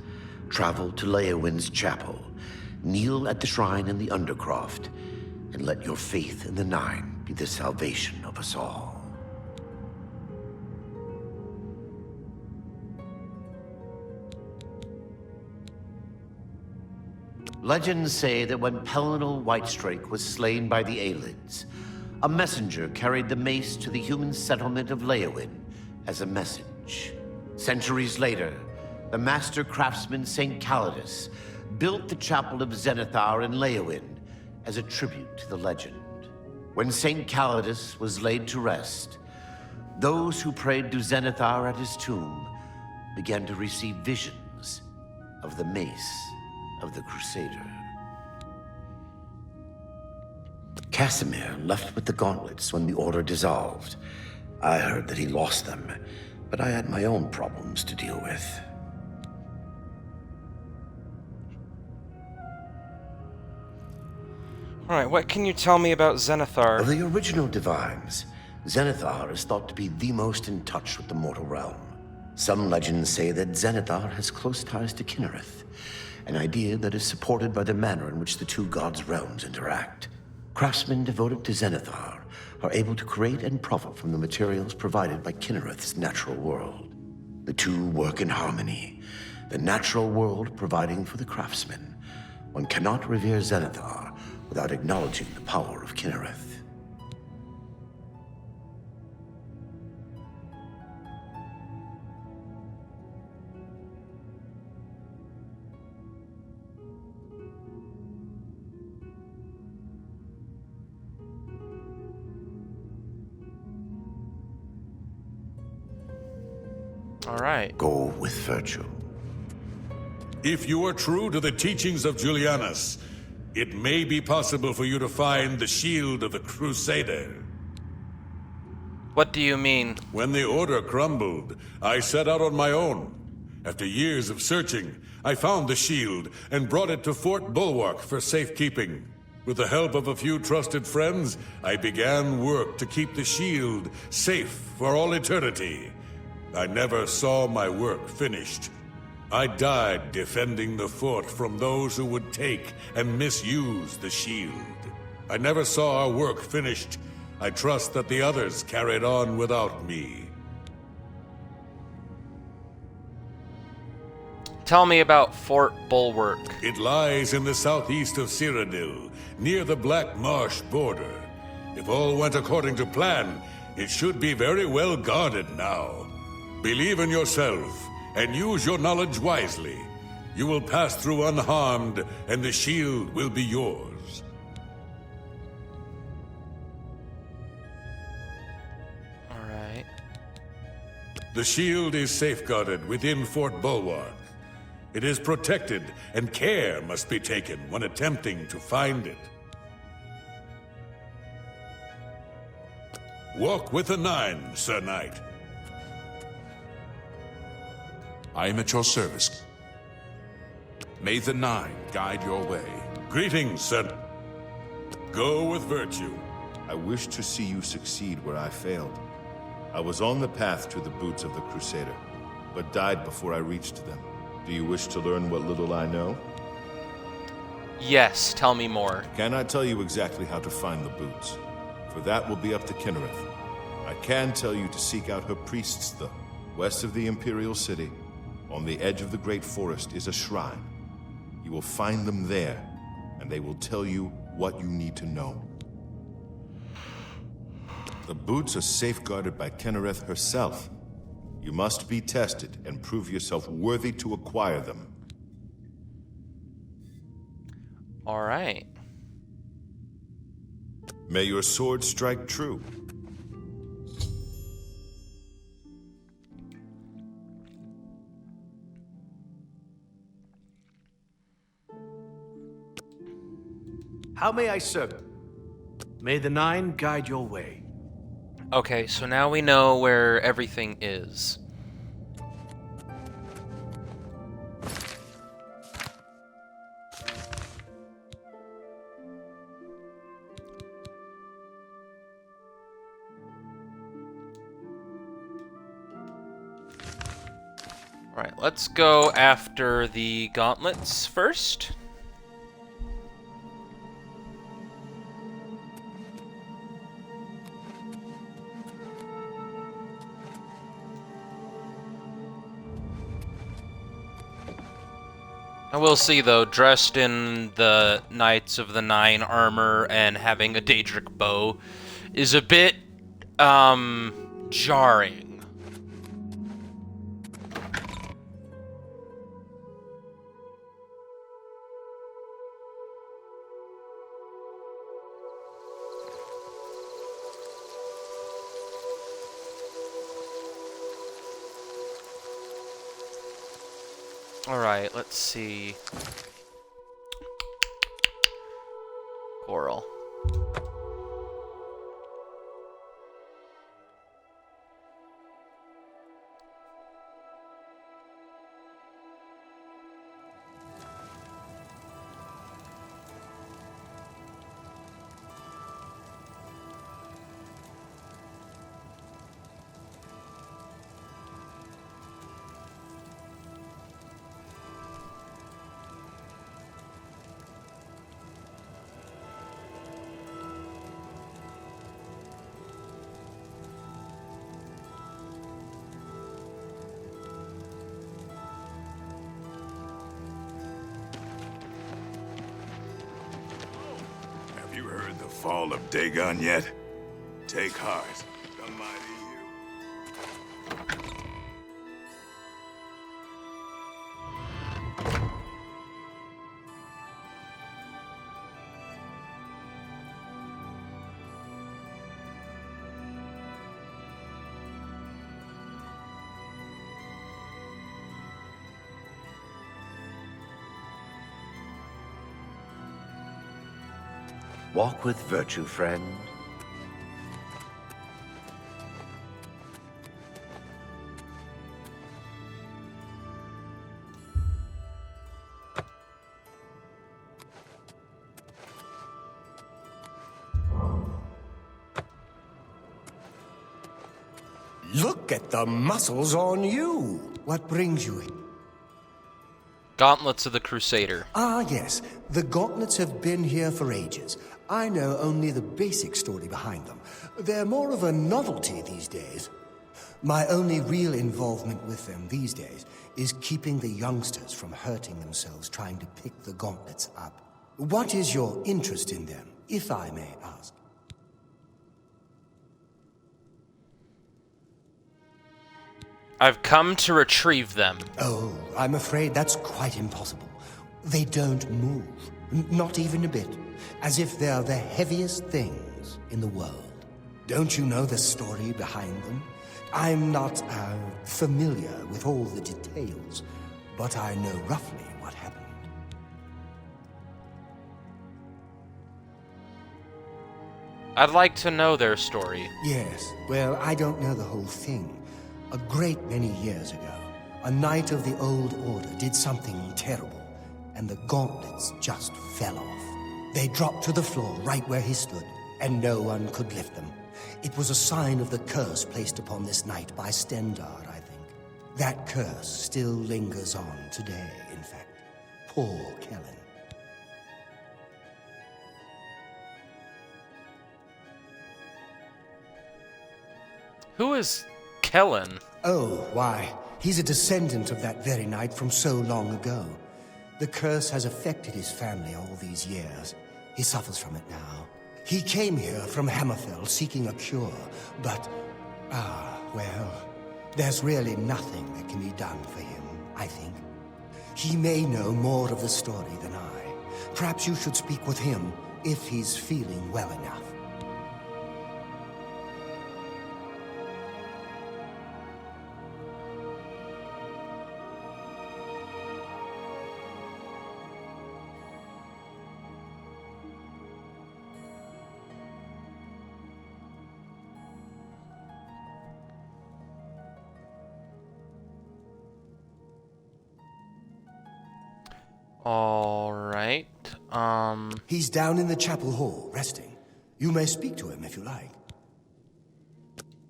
travel to Leowin's chapel, kneel at the shrine in the Undercroft, and let your faith in the Nine be the salvation of us all. Legends say that when Pellinal Whitestrake was slain by the Aelyids, a messenger carried the mace to the human settlement of Leowin as a message. Centuries later, the master craftsman St. Calidus built the Chapel of Zenithar in Leowin as a tribute to the legend. When St. Calidus was laid to rest, those who prayed to Zenithar at his tomb began to receive visions of the mace of the Crusader. Casimir left with the gauntlets when the Order dissolved. I heard that he lost them, but I had my own problems to deal with. Alright, what can you tell me about Zenithar? Of the original Divines, Zenithar is thought to be the most in touch with the mortal realm. Some legends say that Zenithar has close ties to Kinnereth, an idea that is supported by the manner in which the two gods' realms interact. Craftsmen devoted to Zenithar are able to create and profit from the materials provided by Kinnereth's natural world. The two work in harmony, the natural world providing for the craftsmen. One cannot revere Zenithar without acknowledging the power of Kinnereth. All right. Go with virtue. If you are true to the teachings of Julianus, it may be possible for you to find the shield of the Crusader. What do you mean? When the Order crumbled, I set out on my own. After years of searching, I found the shield and brought it to Fort Bulwark for safekeeping. With the help of a few trusted friends, I began work to keep the shield safe for all eternity. I never saw my work finished. I died defending the fort from those who would take and misuse the shield. I never saw our work finished. I trust that the others carried on without me. Tell me about Fort Bulwark. It lies in the southeast of Cyrodiil, near the Black Marsh border. If all went according to plan, it should be very well guarded now. Believe in yourself, and use your knowledge wisely. You will pass through unharmed, and the shield will be yours. All right. The shield is safeguarded within Fort Bulwark. It is protected, and care must be taken when attempting to find it. Walk with the Nine, Sir Knight. I am at your service. May the Nine guide your way. Greetings, Sir. Go with virtue. I wish to see you succeed where I failed. I was on the path to the boots of the Crusader, but died before I reached them. Do you wish to learn what little I know? Yes, tell me more. Can I tell you exactly how to find the boots? For that will be up to Kinnereth. I can tell you to seek out her priests, though. West of the Imperial City, on the edge of the Great Forest, is a shrine. You will find them there, and they will tell you what you need to know. The boots are safeguarded by Kinnereth herself. You must be tested and prove yourself worthy to acquire them. All right. May your sword strike true. How may I serve? May the Nine guide your way. Okay, so now we know where everything is. Alright, let's go after the gauntlets first. I will see, though, dressed in the Knights of the Nine armor and having a Daedric bow is a bit, jarring. Alright, let's see. Coral. Have you heard the fall of Dagon yet? Take heart, the mighty you. Walk with virtue, friend. Look at the muscles on you. What brings you in? Gauntlets of the Crusader. Ah, yes. The gauntlets have been here for ages. I know only the basic story behind them. They're more of a novelty these days. My only real involvement with them these days is keeping the youngsters from hurting themselves trying to pick the gauntlets up. What is your interest in them, if I may ask? I've come to retrieve them. Oh, I'm afraid that's quite impossible. They don't move, not even a bit, as if they're the heaviest things in the world. Don't you know the story behind them? I'm not familiar with all the details, but I know roughly what happened. I'd like to know their story. Yes, well, I don't know the whole thing. A great many years ago, a knight of the Old Order did something terrible, and the gauntlets just fell off. They dropped to the floor right where he stood, and no one could lift them. It was a sign of the curse placed upon this knight by Stendar, I think. That curse still lingers on today, in fact. Poor Kellen. Who is Kellen? Oh, why, he's a descendant of that very knight from so long ago. The curse has affected his family all these years. He suffers from it now. He came here from Hammerfell seeking a cure, but, well, There's really nothing that can be done for him, I think. He may know more of the story than I. Perhaps you should speak with him if he's feeling well enough. All right. He's down in the chapel hall, resting. You may speak to him if you like.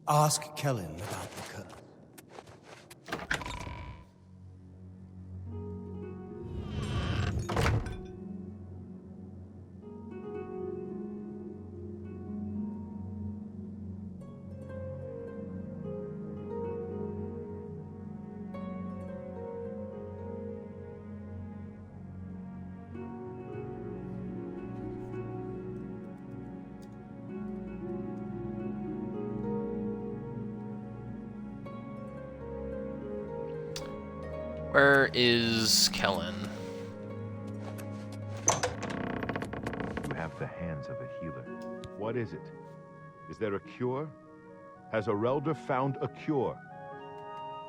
Ask Kellen about the curse. Where is Kellen? You have the hands of a healer. What is it? Is there a cure? Has Arelder found a cure?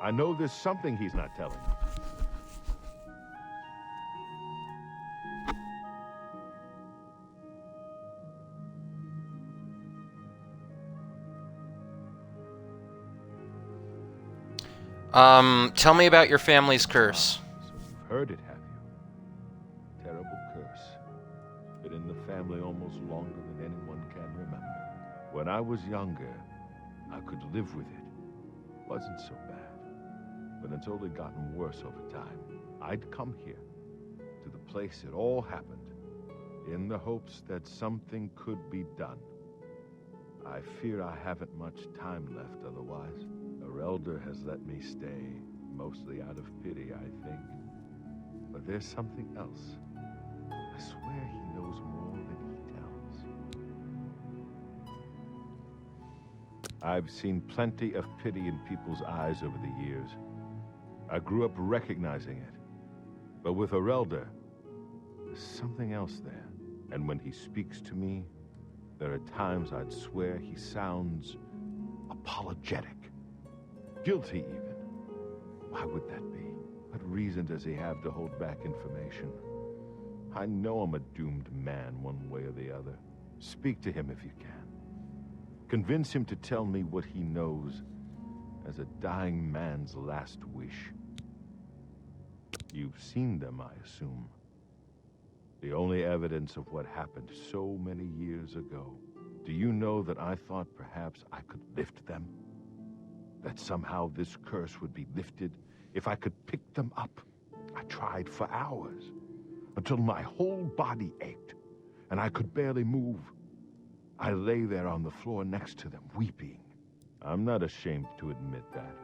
I know there's something he's not telling. Tell me about your family's curse. So you've heard it, have you? Terrible curse. Been in the family almost longer than anyone can remember. When I was younger, I could live with it. Wasn't so bad. But it's only gotten worse over time. I'd come here, to the place it all happened, in the hopes that something could be done. I fear I haven't much time left otherwise. Arelder has let me stay, mostly out of pity, I think. But there's something else. I swear he knows more than he tells. I've seen plenty of pity in people's eyes over the years. I grew up recognizing it. But with Arelder, there's something else there. And when he speaks to me, there are times I'd swear he sounds apologetic. Guilty, even. Why would that be? What reason does he have to hold back information? I know I'm a doomed man one way or the other. Speak to him if you can. Convince him to tell me what he knows as a dying man's last wish. You've seen them, I assume. The only evidence of what happened so many years ago. Do you know that I thought perhaps I could lift them? That somehow this curse would be lifted if I could pick them up. I tried for hours, until my whole body ached, and I could barely move. I lay there on the floor next to them, weeping. I'm not ashamed to admit that.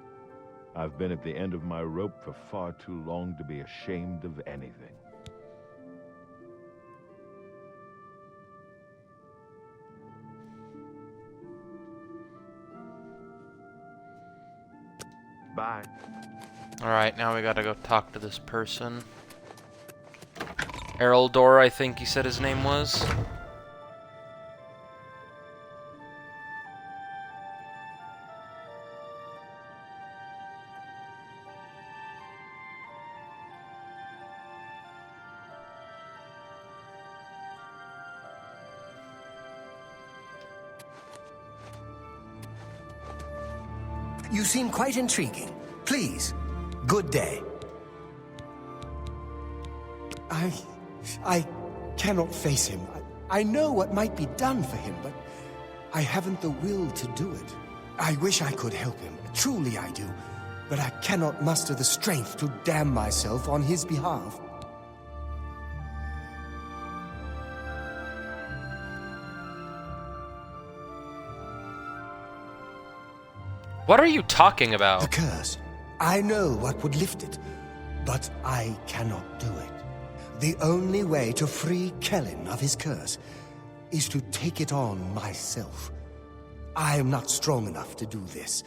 I've been at the end of my rope for far too long to be ashamed of anything. Bye. Alright, now we gotta go talk to this person. Ereldor, I think you said his name was. You seem quite intriguing. Please, good day. I cannot face him. I know what might be done for him, but I haven't the will to do it. I wish I could help him. Truly I do. But I cannot muster the strength to damn myself on his behalf. What are you talking about? The curse. I know what would lift it, but I cannot do it. The only way to free Kellen of his curse is to take it on myself. I am not strong enough to do this,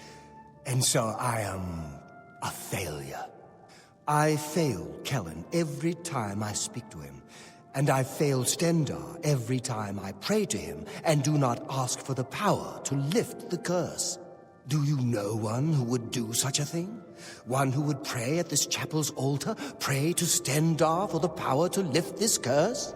And so I am a failure. I fail Kellen every time I speak to him. And I fail Stendar every time I pray to him and do not ask for the power to lift the curse. Do you know one who would do such a thing? One who would pray at this chapel's altar, pray to Stendar for the power to lift this curse?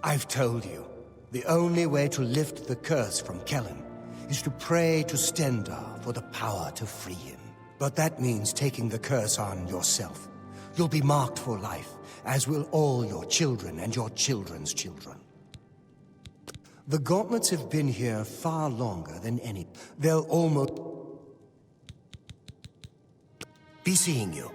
I've told you, the only way to lift the curse from Kellen is to pray to Stendar for the power to free him. But that means taking the curse on yourself. You'll be marked for life, as will all your children and your children's children. The gauntlets have been here far longer than any. They'll almost be seeing you.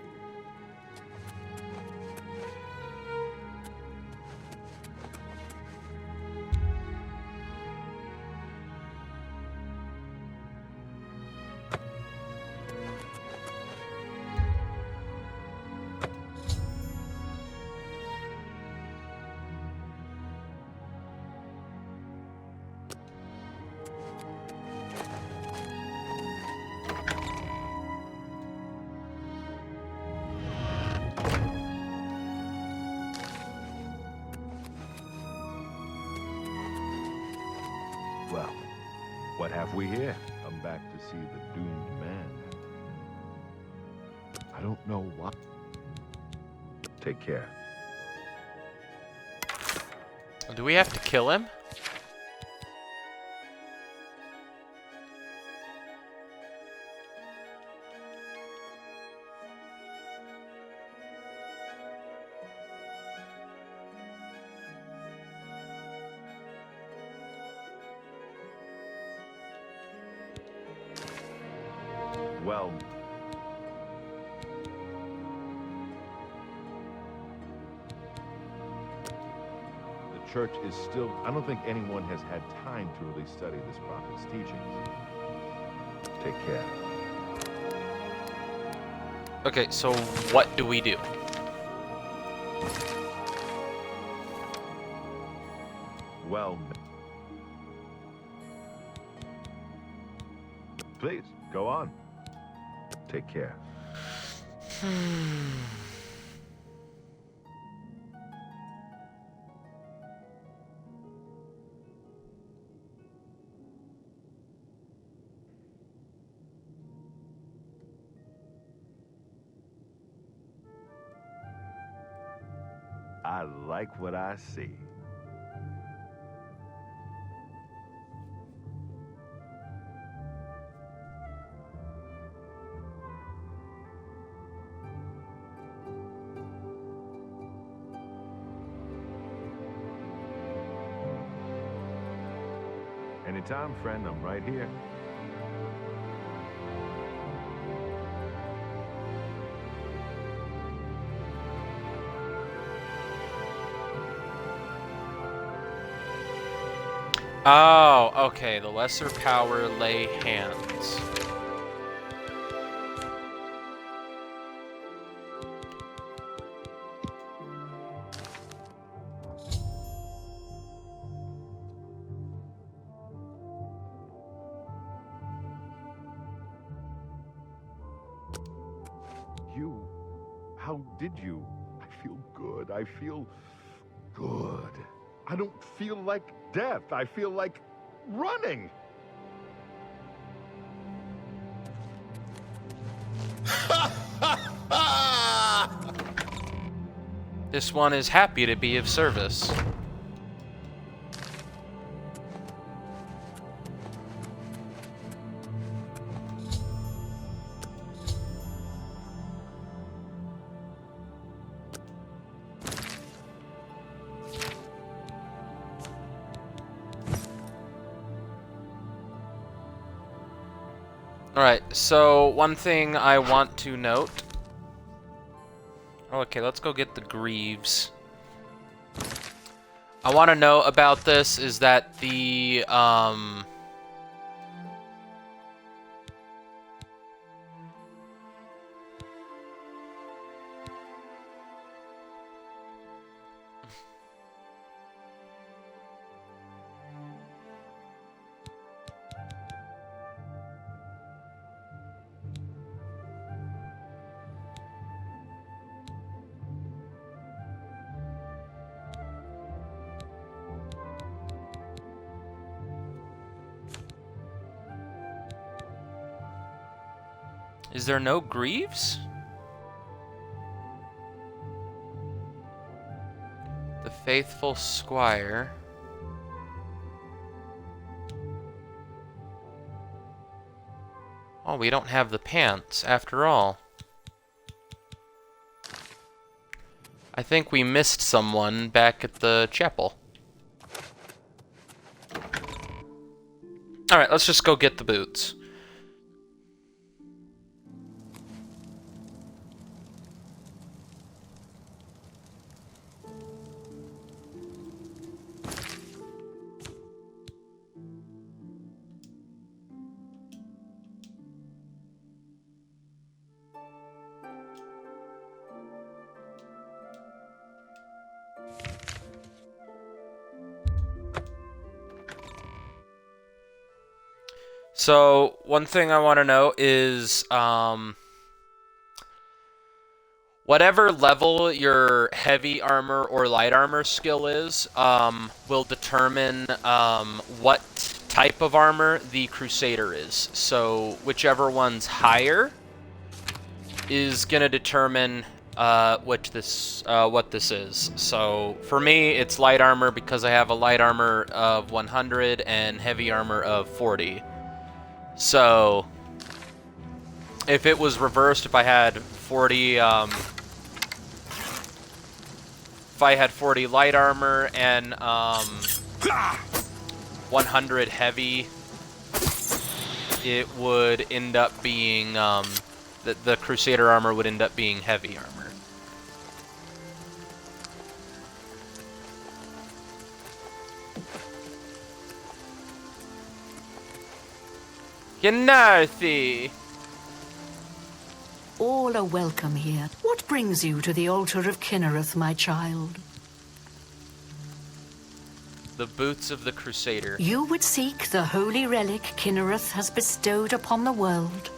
Well, what have we here? Come back to see the doomed man. I don't know what. Take care. Do we have to kill him? Well, the church is still... I don't think anyone has had time to really study this prophet's teachings. Take care. Okay, so what do we do? Well, please, go on. Take care. I like what I see. Anytime, friend, I'm right here. Oh, okay. The lesser power lay hands. You... How did you? I feel good. I feel good. I don't feel like death. I feel like running. This one is happy to be of service. Alright, so one thing I want to note... Okay, let's go get the Greaves. I want to know about this is that the, Is there no Greaves? The Faithful Squire. Oh, we don't have the pants, after all. I think we missed someone back at the chapel. Alright, let's just go get the boots. So, one thing I want to know is, whatever level your heavy armor or light armor skill is, will determine, what type of armor the Crusader is. So, whichever one's higher is gonna determine, what this is. So, for me, it's light armor because I have a light armor of 100 and heavy armor of 40. So, if it was reversed, if I had 40, if I had 40 light armor and 100 heavy, it would end up being, the Crusader armor would end up being heavy armor. Gnarthy! All are welcome here. What brings you to the altar of Kinnereth, my child? The boots of the Crusader. You would seek the holy relic Kinnereth has bestowed upon the world.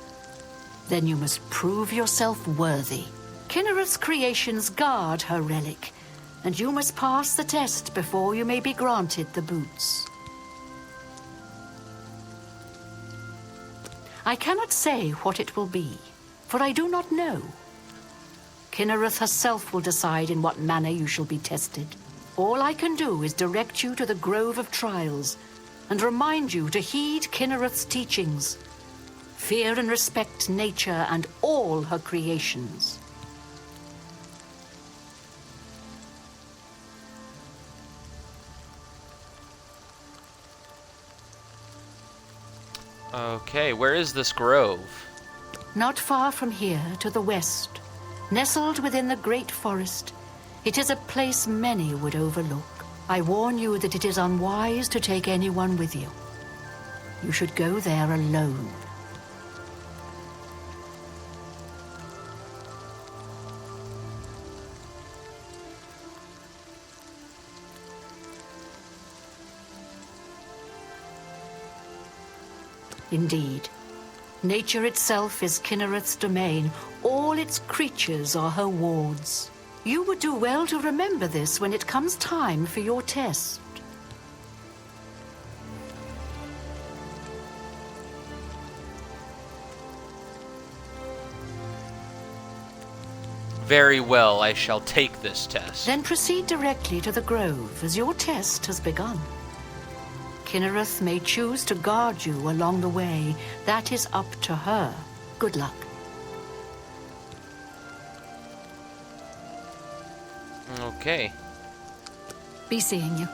Then you must prove yourself worthy. Kinnereth's creations guard her relic, and you must pass the test before you may be granted the boots. I cannot say what it will be, for I do not know. Kinnereth herself will decide in what manner you shall be tested. All I can do is direct you to the Grove of Trials, and remind you to heed Kinnereth's teachings. Fear and respect nature and all her creations. Okay, where is this grove? Not far from here, to the west, nestled within the great forest, it is a place many would overlook. I warn you that it is unwise to take anyone with you. You should go there alone. Indeed. Nature itself is Kinnereth's domain. All its creatures are her wards. You would do well to remember this when it comes time for your test. Very well, I shall take this test. Then proceed directly to the grove, as your test has begun. Kinnereth may choose to guard you along the way. That is up to her. Good luck. Okay. Be seeing you.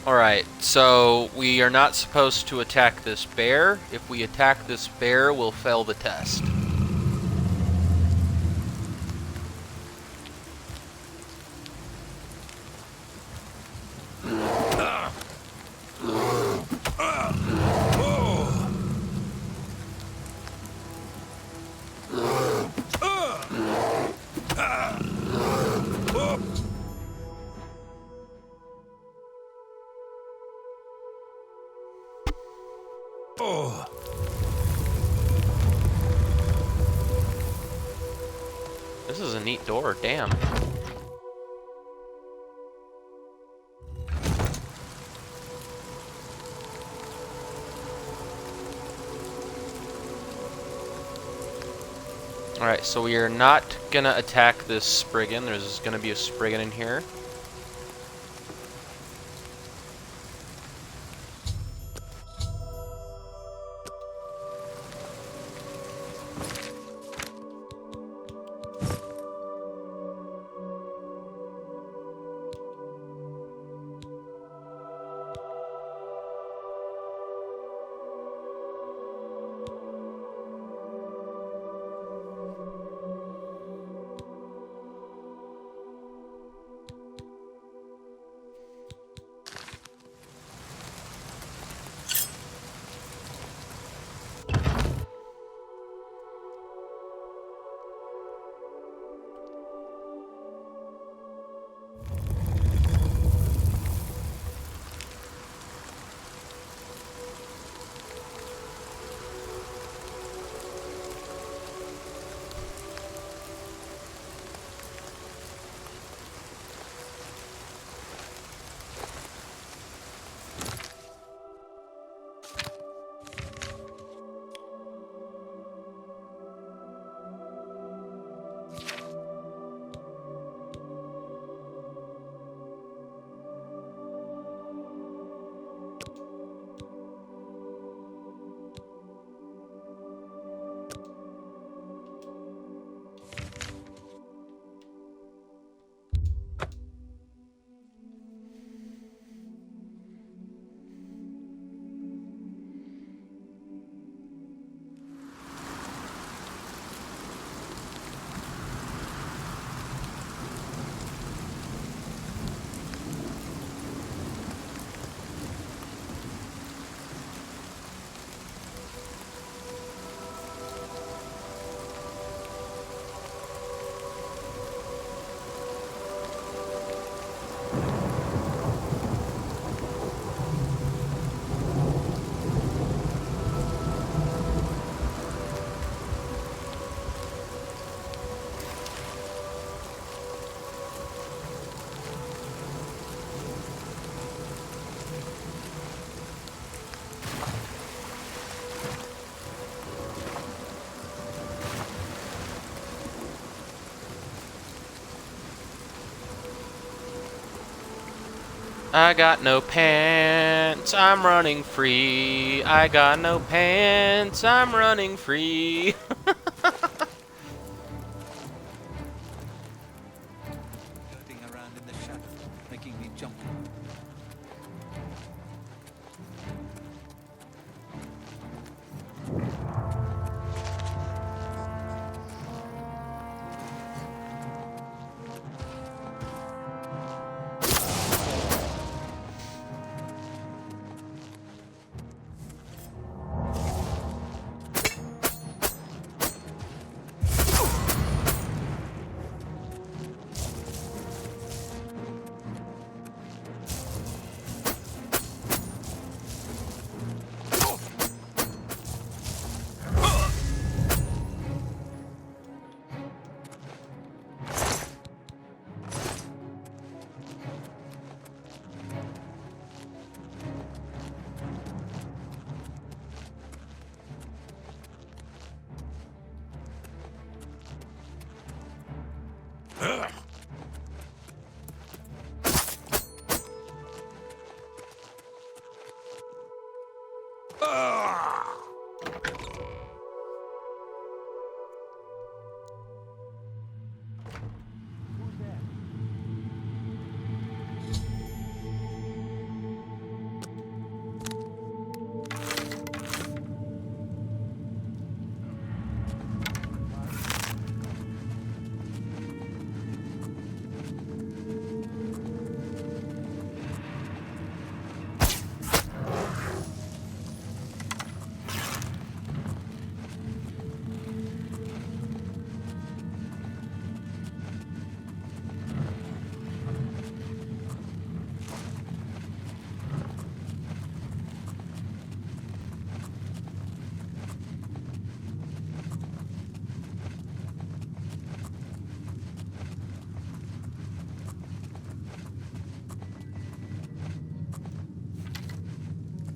Alright, so we are not supposed to attack this bear. If we attack this bear, we'll fail the test. This is a neat door, damn. Alright, so we are not gonna attack this Spriggan. There's gonna be a Spriggan in here. I got no pants, I'm running free. I got no pants, I'm running free. Floating around in the shadow, making me jump.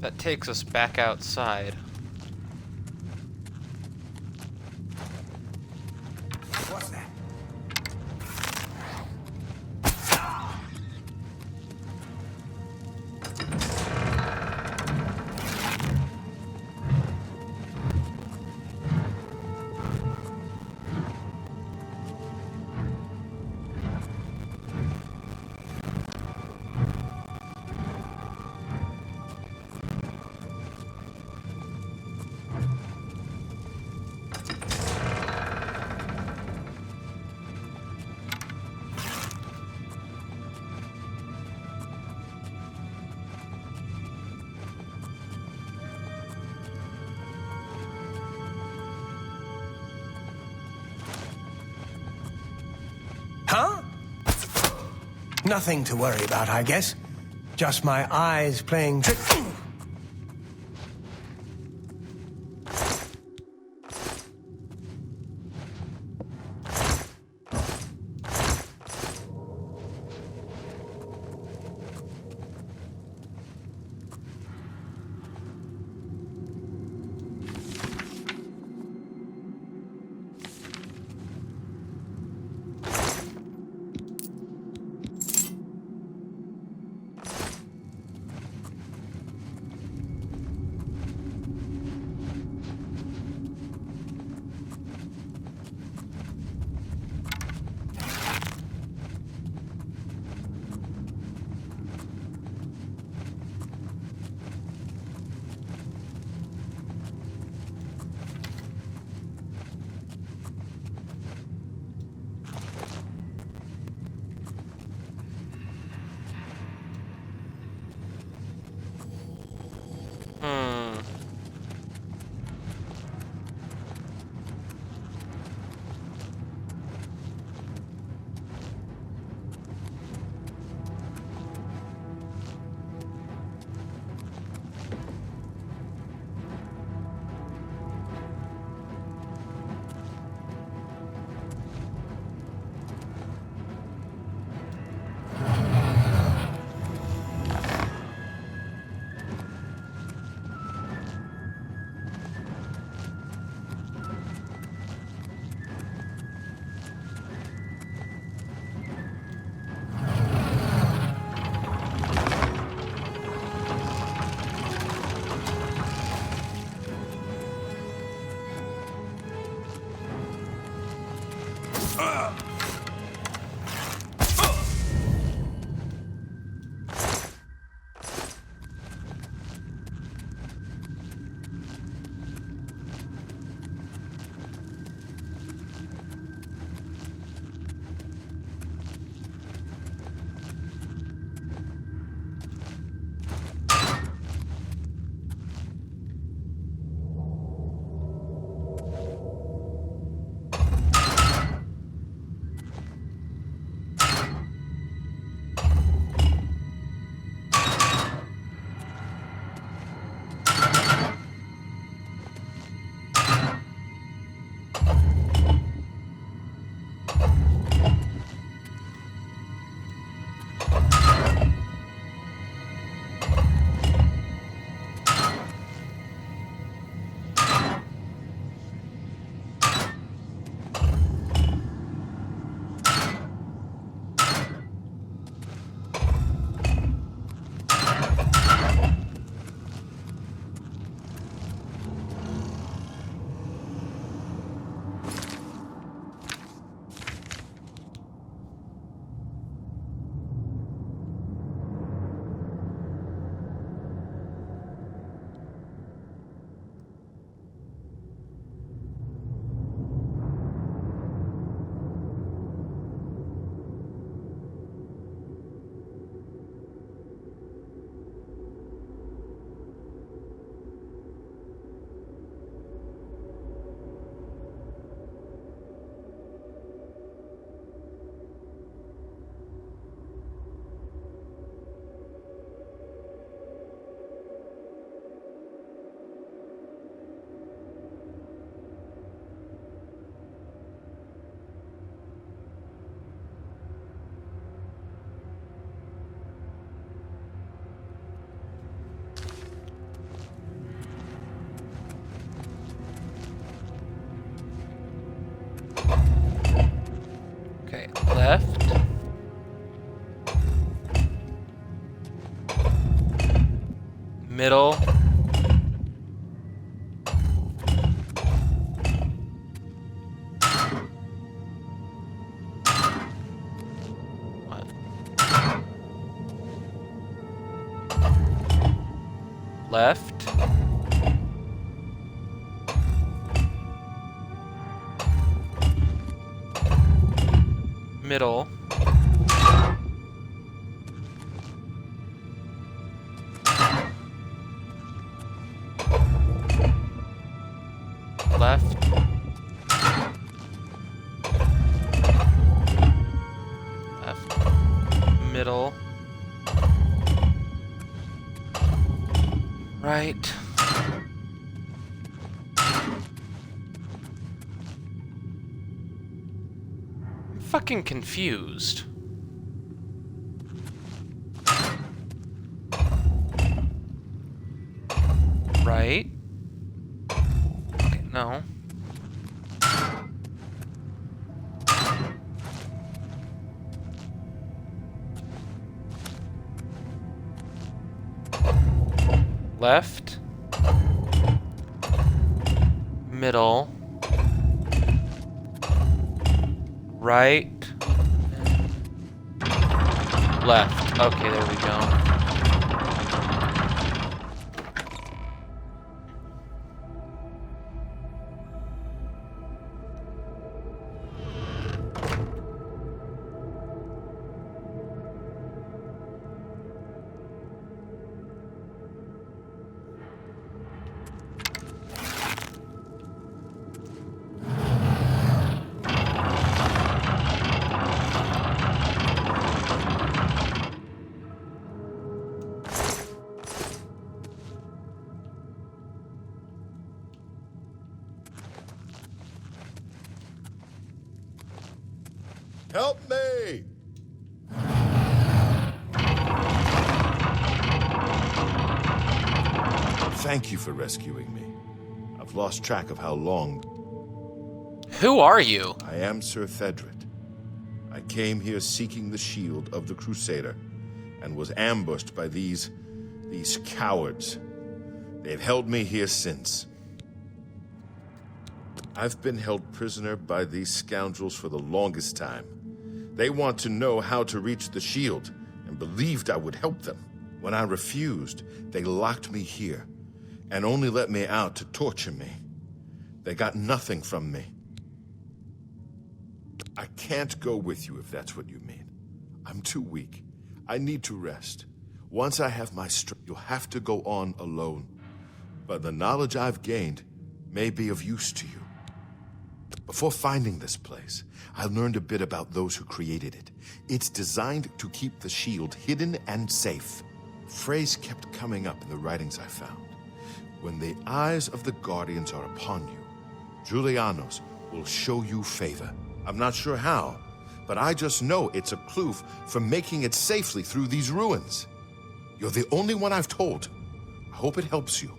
That takes us back outside. What's that? Huh? Nothing to worry about, I guess. Just my eyes playing tricks. Middle. What? Left. Middle. Left. Left. Middle. Right. I'm fucking confused. Right. Okay, no. Left. Middle. Right. Left. Okay, there we go. Help me! Thank you for rescuing me. I've lost track of how long. Who are you? I am Sir Thedred. I came here seeking the shield of the Crusader and was ambushed by these cowards. They've held me here since. I've been held prisoner by these scoundrels for the longest time. They want to know how to reach the shield and believed I would help them. When I refused, they locked me here and only let me out to torture me. They got nothing from me. I can't go with you if that's what you mean. I'm too weak. I need to rest. Once I have my strength, you'll have to go on alone. But the knowledge I've gained may be of use to you. Before finding this place, I learned a bit about those who created it. It's designed to keep the shield hidden and safe. A phrase kept coming up in the writings I found. When the eyes of the Guardians are upon you, Julianos will show you favor. I'm not sure how, but I just know it's a clue for making it safely through these ruins. You're the only one I've told. I hope it helps you.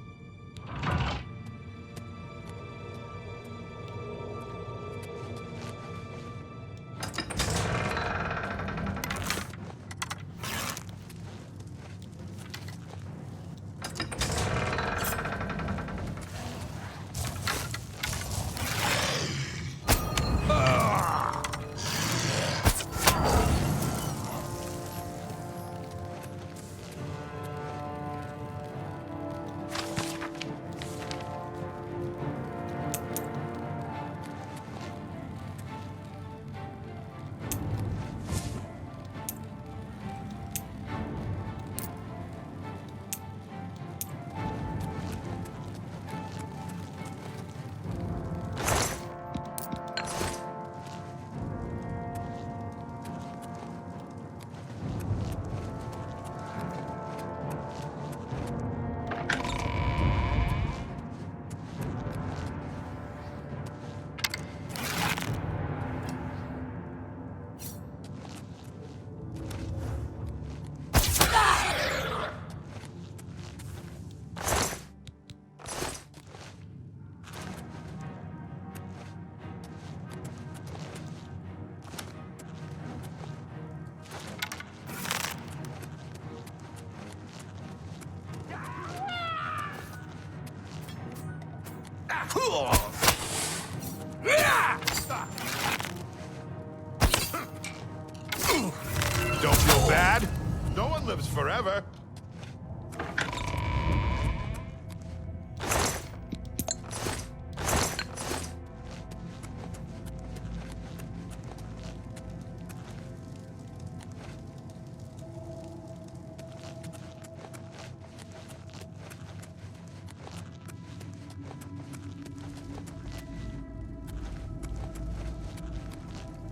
Don't feel bad. No one lives forever.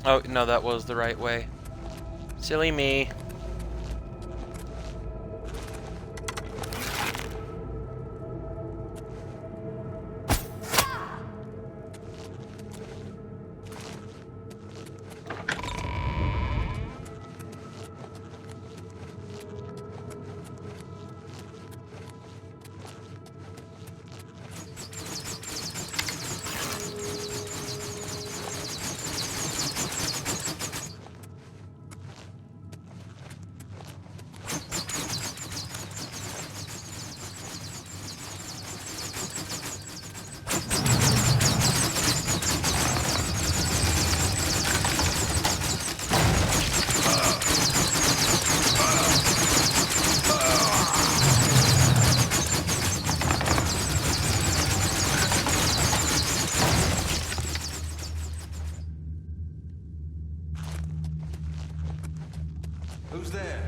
Oh, no, that was the right way. Silly me. Who's there?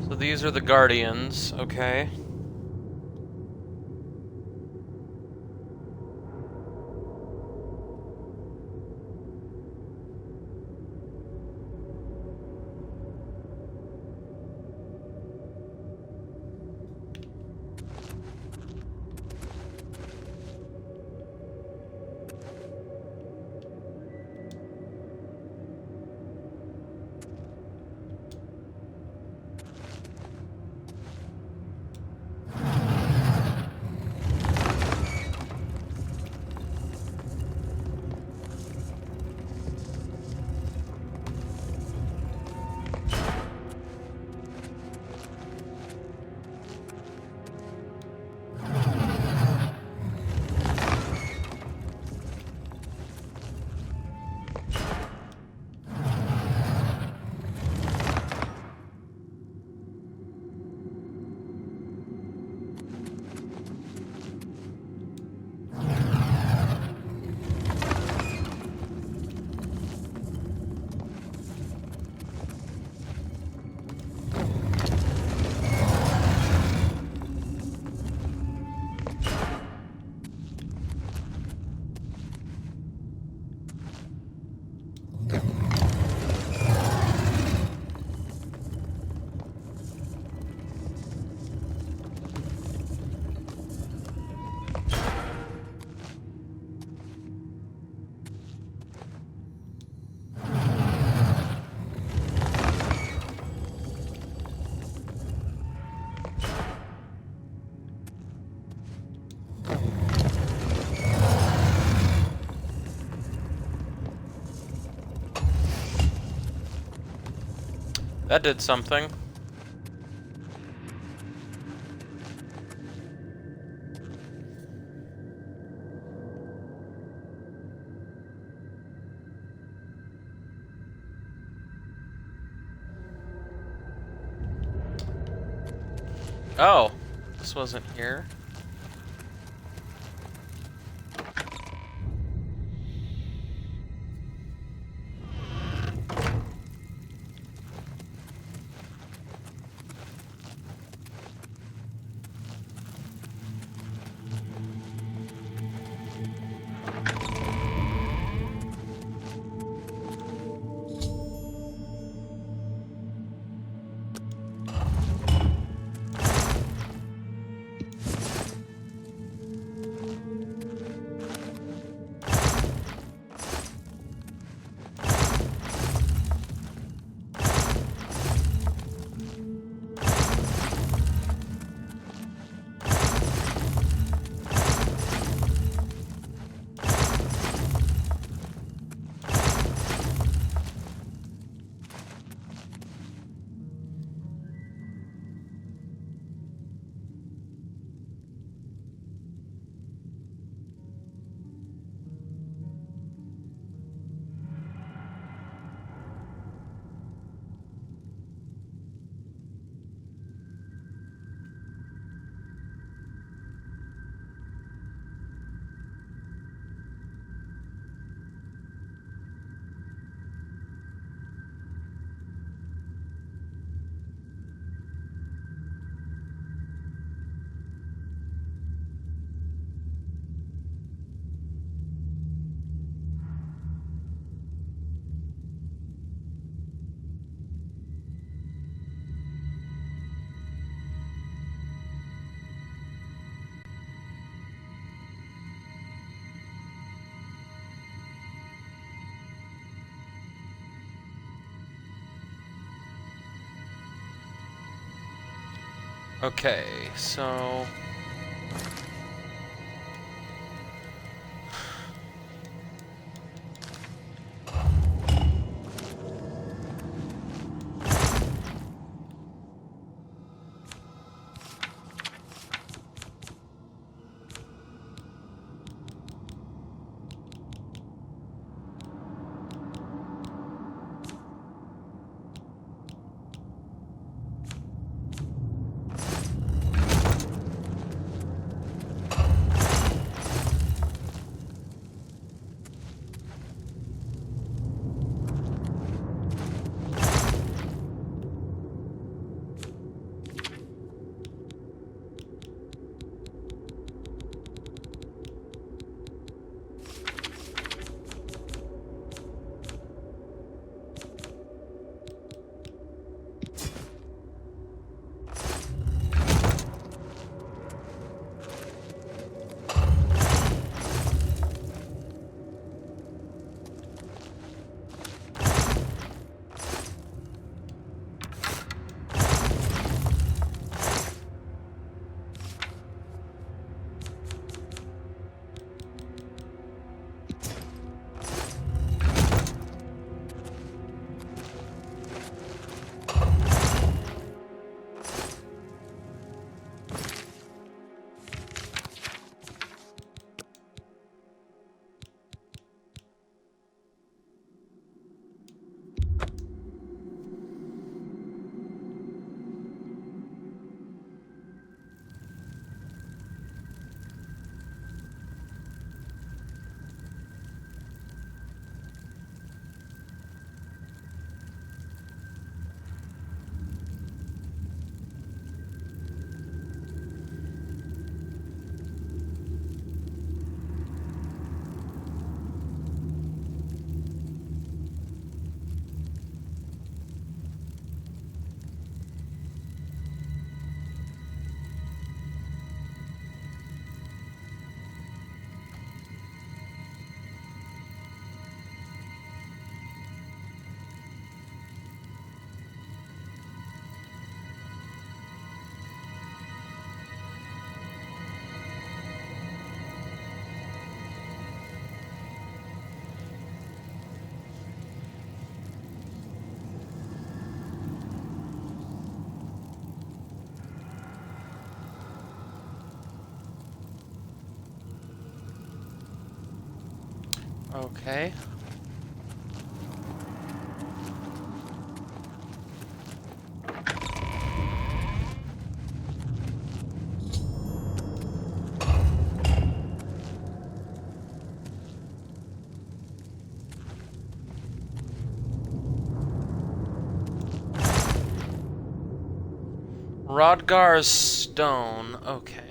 So these are the Guardians, okay. That did something. Oh, this wasn't here. Okay, so... Okay. Rodgar's stone. Okay.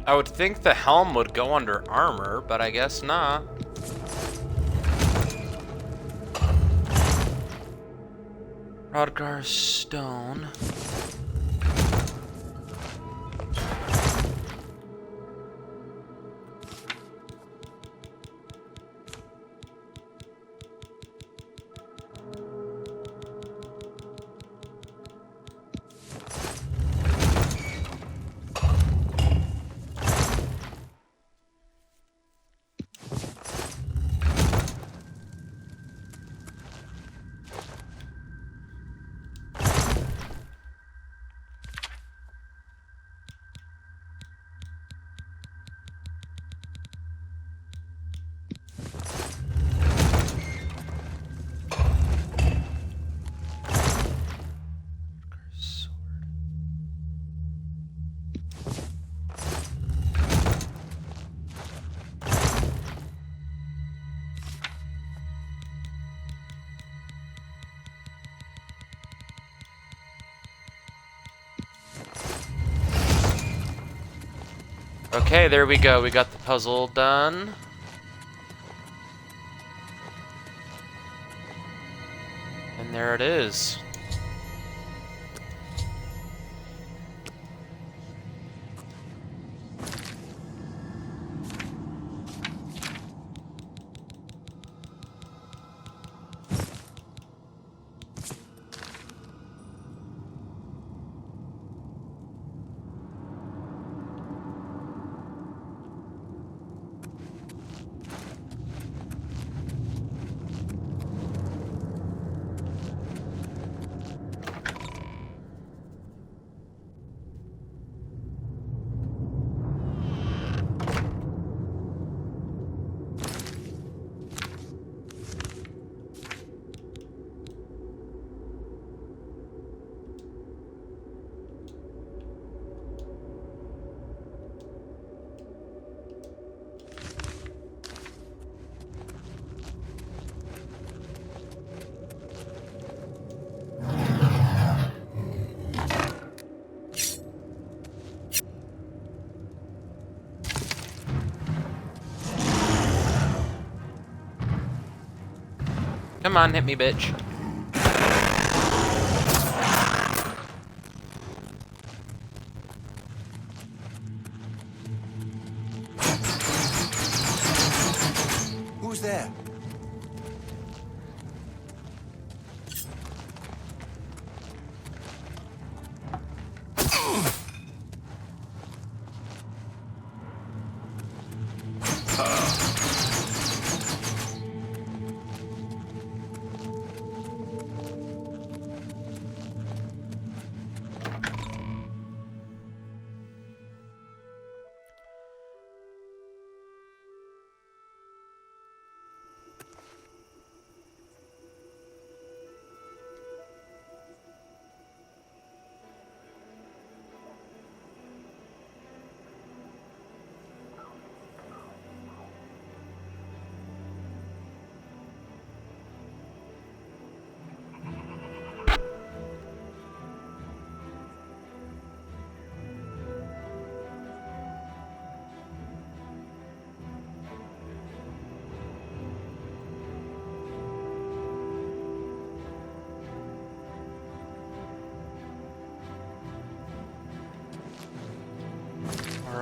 I would think the helm would go under armor, but I guess not. Rodgar's stone. Okay, there we go. We got the puzzle done. And there it is. Come on, hit me, bitch. Who's there?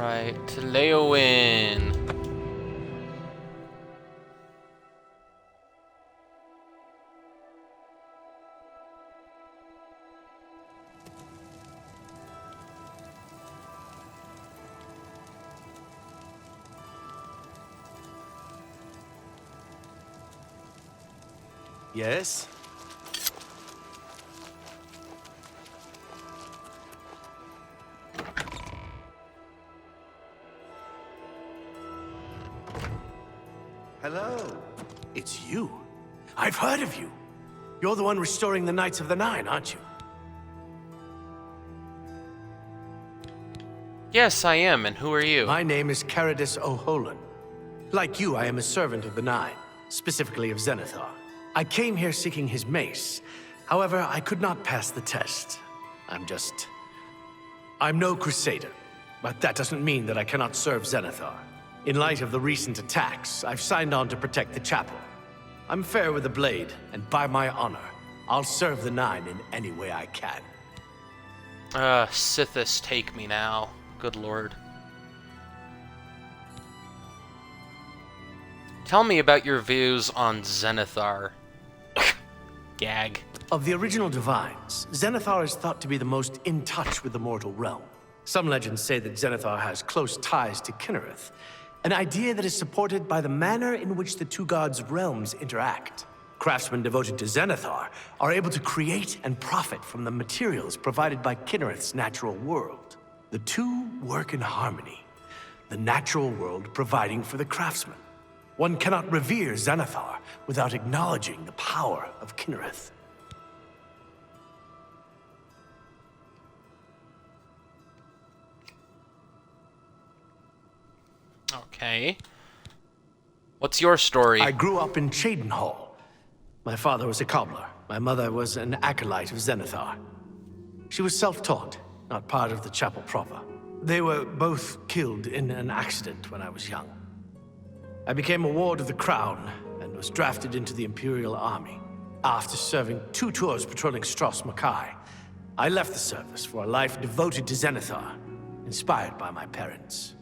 Right, to Leowin. Yes? Hello. It's you. I've heard of you. You're the one restoring the Knights of the Nine, aren't you? Yes, I am, and who are you? My name is Caradus O'Holan. Like you, I am a servant of the Nine, specifically of Zenithar. I came here seeking his mace. However, I could not pass the test. I'm no Crusader, but that doesn't mean that I cannot serve Zenithar. In light of the recent attacks, I've signed on to protect the chapel. I'm fair with the blade, and by my honor, I'll serve the Nine in any way I can. Sithis take me now. Good lord. Tell me about your views on Zenithar. Gag. Of the original Divines, Zenithar is thought to be the most in touch with the mortal realm. Some legends say that Zenithar has close ties to Kinnereth, an idea that is supported by the manner in which the two gods' realms interact. Craftsmen devoted to Zenithar are able to create and profit from the materials provided by Kinnereth's natural world. The two work in harmony, the natural world providing for the craftsman. One cannot revere Zenithar without acknowledging the power of Kinnereth. Okay. What's your story? I grew up in Cheydinhal. My father was a cobbler. My mother was an acolyte of Zenithar. She was self-taught, not part of the chapel proper. They were both killed in an accident when I was young. I became a ward of the Crown and was drafted into the Imperial Army. After serving 2 tours patrolling Stros Makai, I left the service for a life devoted to Zenithar, inspired by my parents.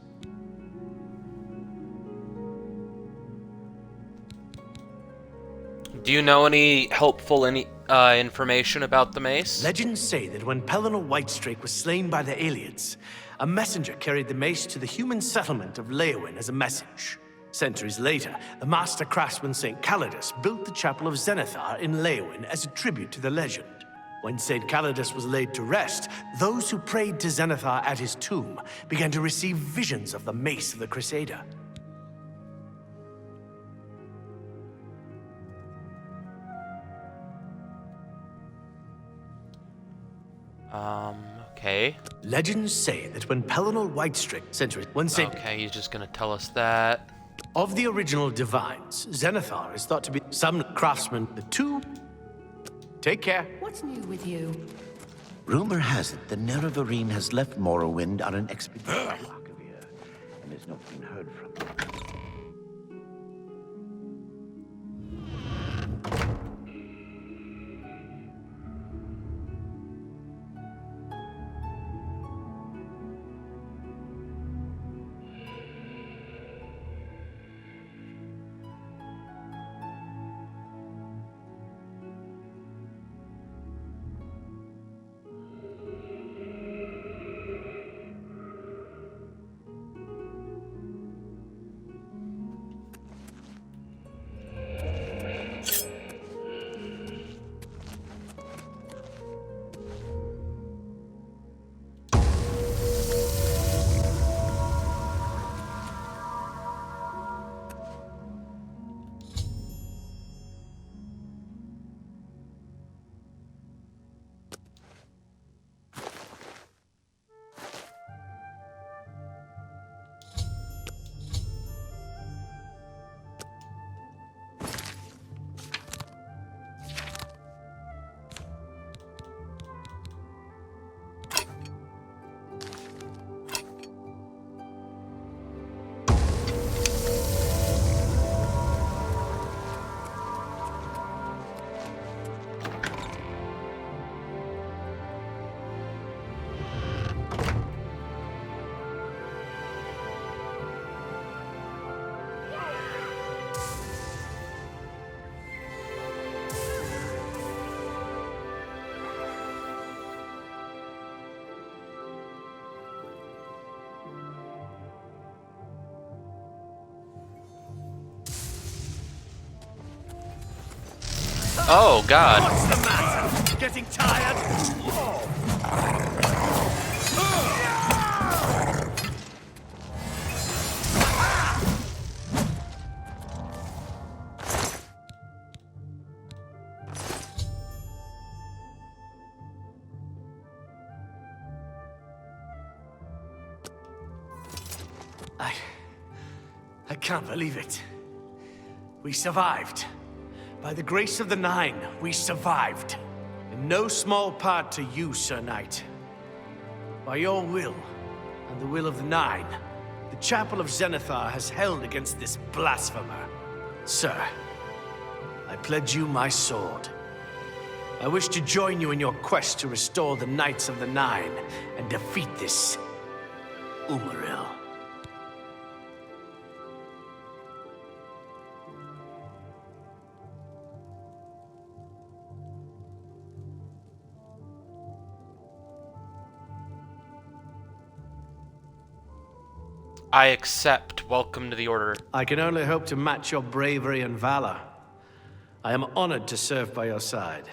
Do you know any helpful information about the mace? Legends say that when Pellinal Whitestrake was slain by the Aleyds, a messenger carried the mace to the human settlement of Leowin as a message. Centuries later, the master craftsman St. Calidus built the Chapel of Zenithar in Leowin as a tribute to the legend. When St. Calidus was laid to rest, those who prayed to Zenithar at his tomb began to receive visions of the mace of the Crusader. Okay. Legends say that when Pellinal Whitestrake Okay, he's just gonna tell us that. Of the original Divines, Zenithar is thought to be some craftsman. The two... Take care. What's new with you? Rumor has it the Nerevarine has left Morrowind on an expedition to Oblivion, and has not been heard from. Oh, God. What's the matter? Getting tired? I can't believe it. We survived. By the grace of the Nine, we survived. In no small part to you, Sir Knight. By your will, and the will of the Nine, the Chapel of Zenithar has held against this blasphemer. Sir, I pledge you my sword. I wish to join you in your quest to restore the Knights of the Nine and defeat this Umiril. I accept. Welcome to the Order. I can only hope to match your bravery and valor. I am honored to serve by your side.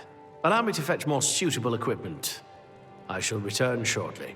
Allow me to fetch more suitable equipment. I shall return shortly.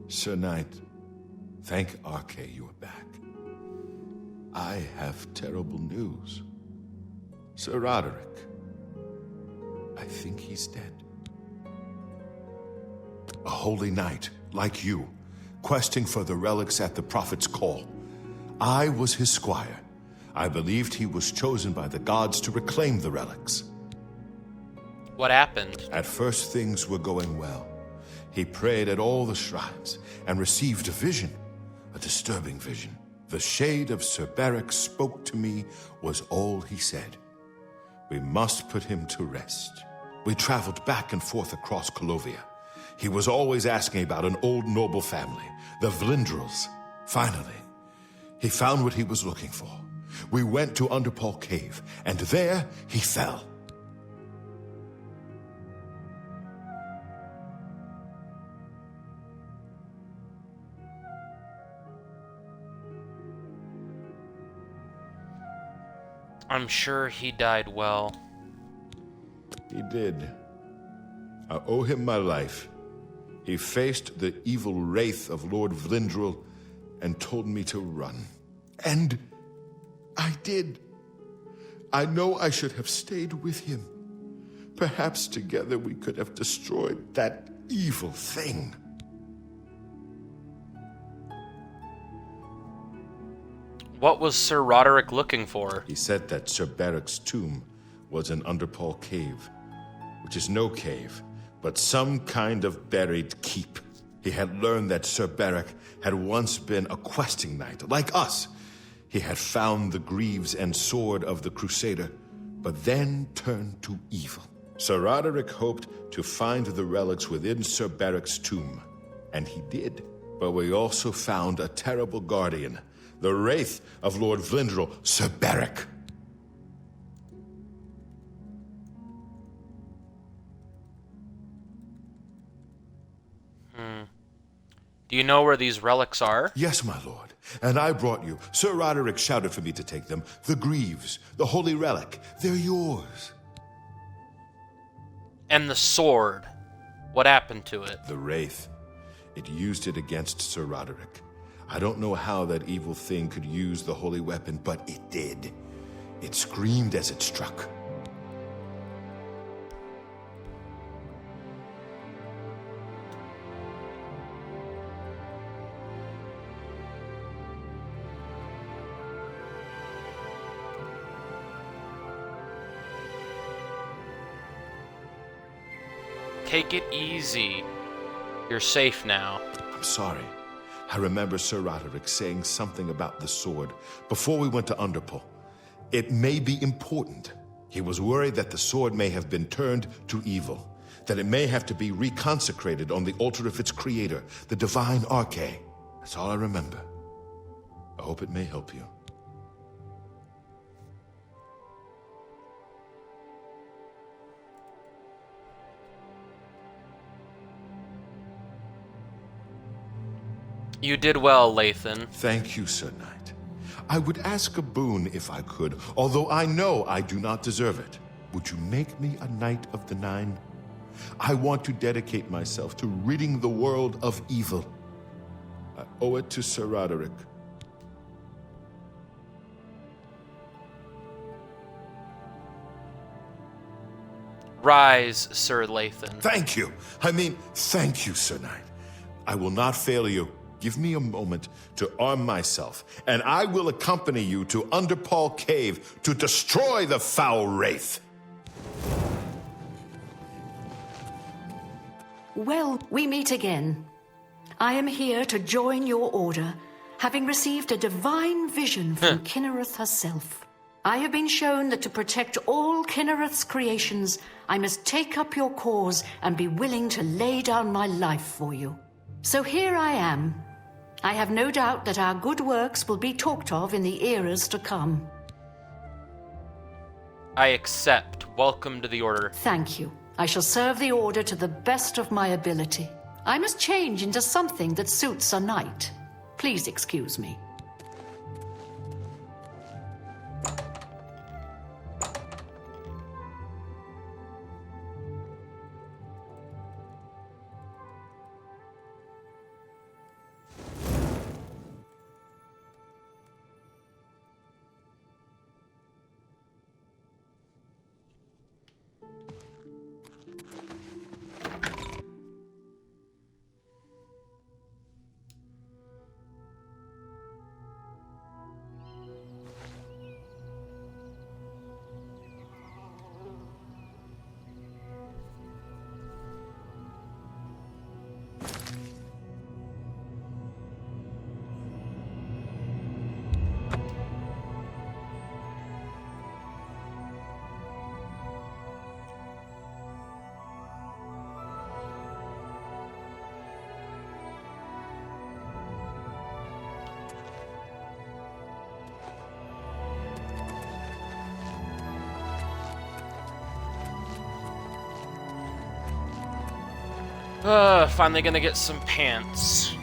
Sir Knight, thank Arche you are back. I have terrible news. Sir Roderick, I think he's dead. A holy knight, like you, questing for the relics at the Prophet's call. I was his squire. I believed he was chosen by the gods to reclaim the relics. What happened? At first, things were going well. He prayed at all the shrines and received a vision, a disturbing vision. The shade of Sir Beric spoke to me was all he said. We must put him to rest. We traveled back and forth across Colovia. He was always asking about an old noble family, the Vlindrels. Finally, he found what he was looking for. We went to Underpaw Cave, and there he fell. I'm sure he died well. He did. I owe him my life. He faced the evil wraith of Lord Vlindrel and told me to run. And I did. I know I should have stayed with him. Perhaps together we could have destroyed that evil thing. What was Sir Roderick looking for? He said that Sir Beric's tomb was in Underpaw Cave, which is no cave, but some kind of buried keep. He had learned that Sir Beric had once been a questing knight, like us. He had found the greaves and sword of the Crusader, but then turned to evil. Sir Roderick hoped to find the relics within Sir Beric's tomb, and he did. But we also found a terrible guardian, the wraith of Lord Vlindrel, Sir Beric. Do you know where these relics are? Yes, my lord. And I brought you. Sir Roderick shouted for me to take them. The greaves, the holy relic, they're yours. And the sword. What happened to it? The Wraith. It used it against Sir Roderick. I don't know how that evil thing could use the holy weapon, but it did. It screamed as it struck. Take it easy. You're safe now. I'm sorry. I remember Sir Roderick saying something about the sword before we went to Underpull. It may be important. He was worried that the sword may have been turned to evil, that it may have to be reconsecrated on the altar of its creator, the Devine Arche. That's all I remember. I hope it may help you. You did well, Lathan. Thank you, Sir Knight. I would ask a boon if I could, although I know I do not deserve it. Would you make me a Knight of the Nine? I want to dedicate myself to ridding the world of evil. I owe it to Sir Roderick. Rise, Sir Lathan. Thank you. Thank you, Sir Knight. I will not fail you. Give me a moment to arm myself, and I will accompany you to Underpaw Cave to destroy the foul wraith. Well, we meet again. I am here to join your order, having received a divine vision from Kinnereth herself. I have been shown that to protect all Kinnereth's creations, I must take up your cause and be willing to lay down my life for you. So here I am. I have no doubt that our good works will be talked of in the eras to come. I accept. Welcome to the Order. Thank you. I shall serve the Order to the best of my ability. I must change into something that suits a knight. Please excuse me. Finally gonna get some pants.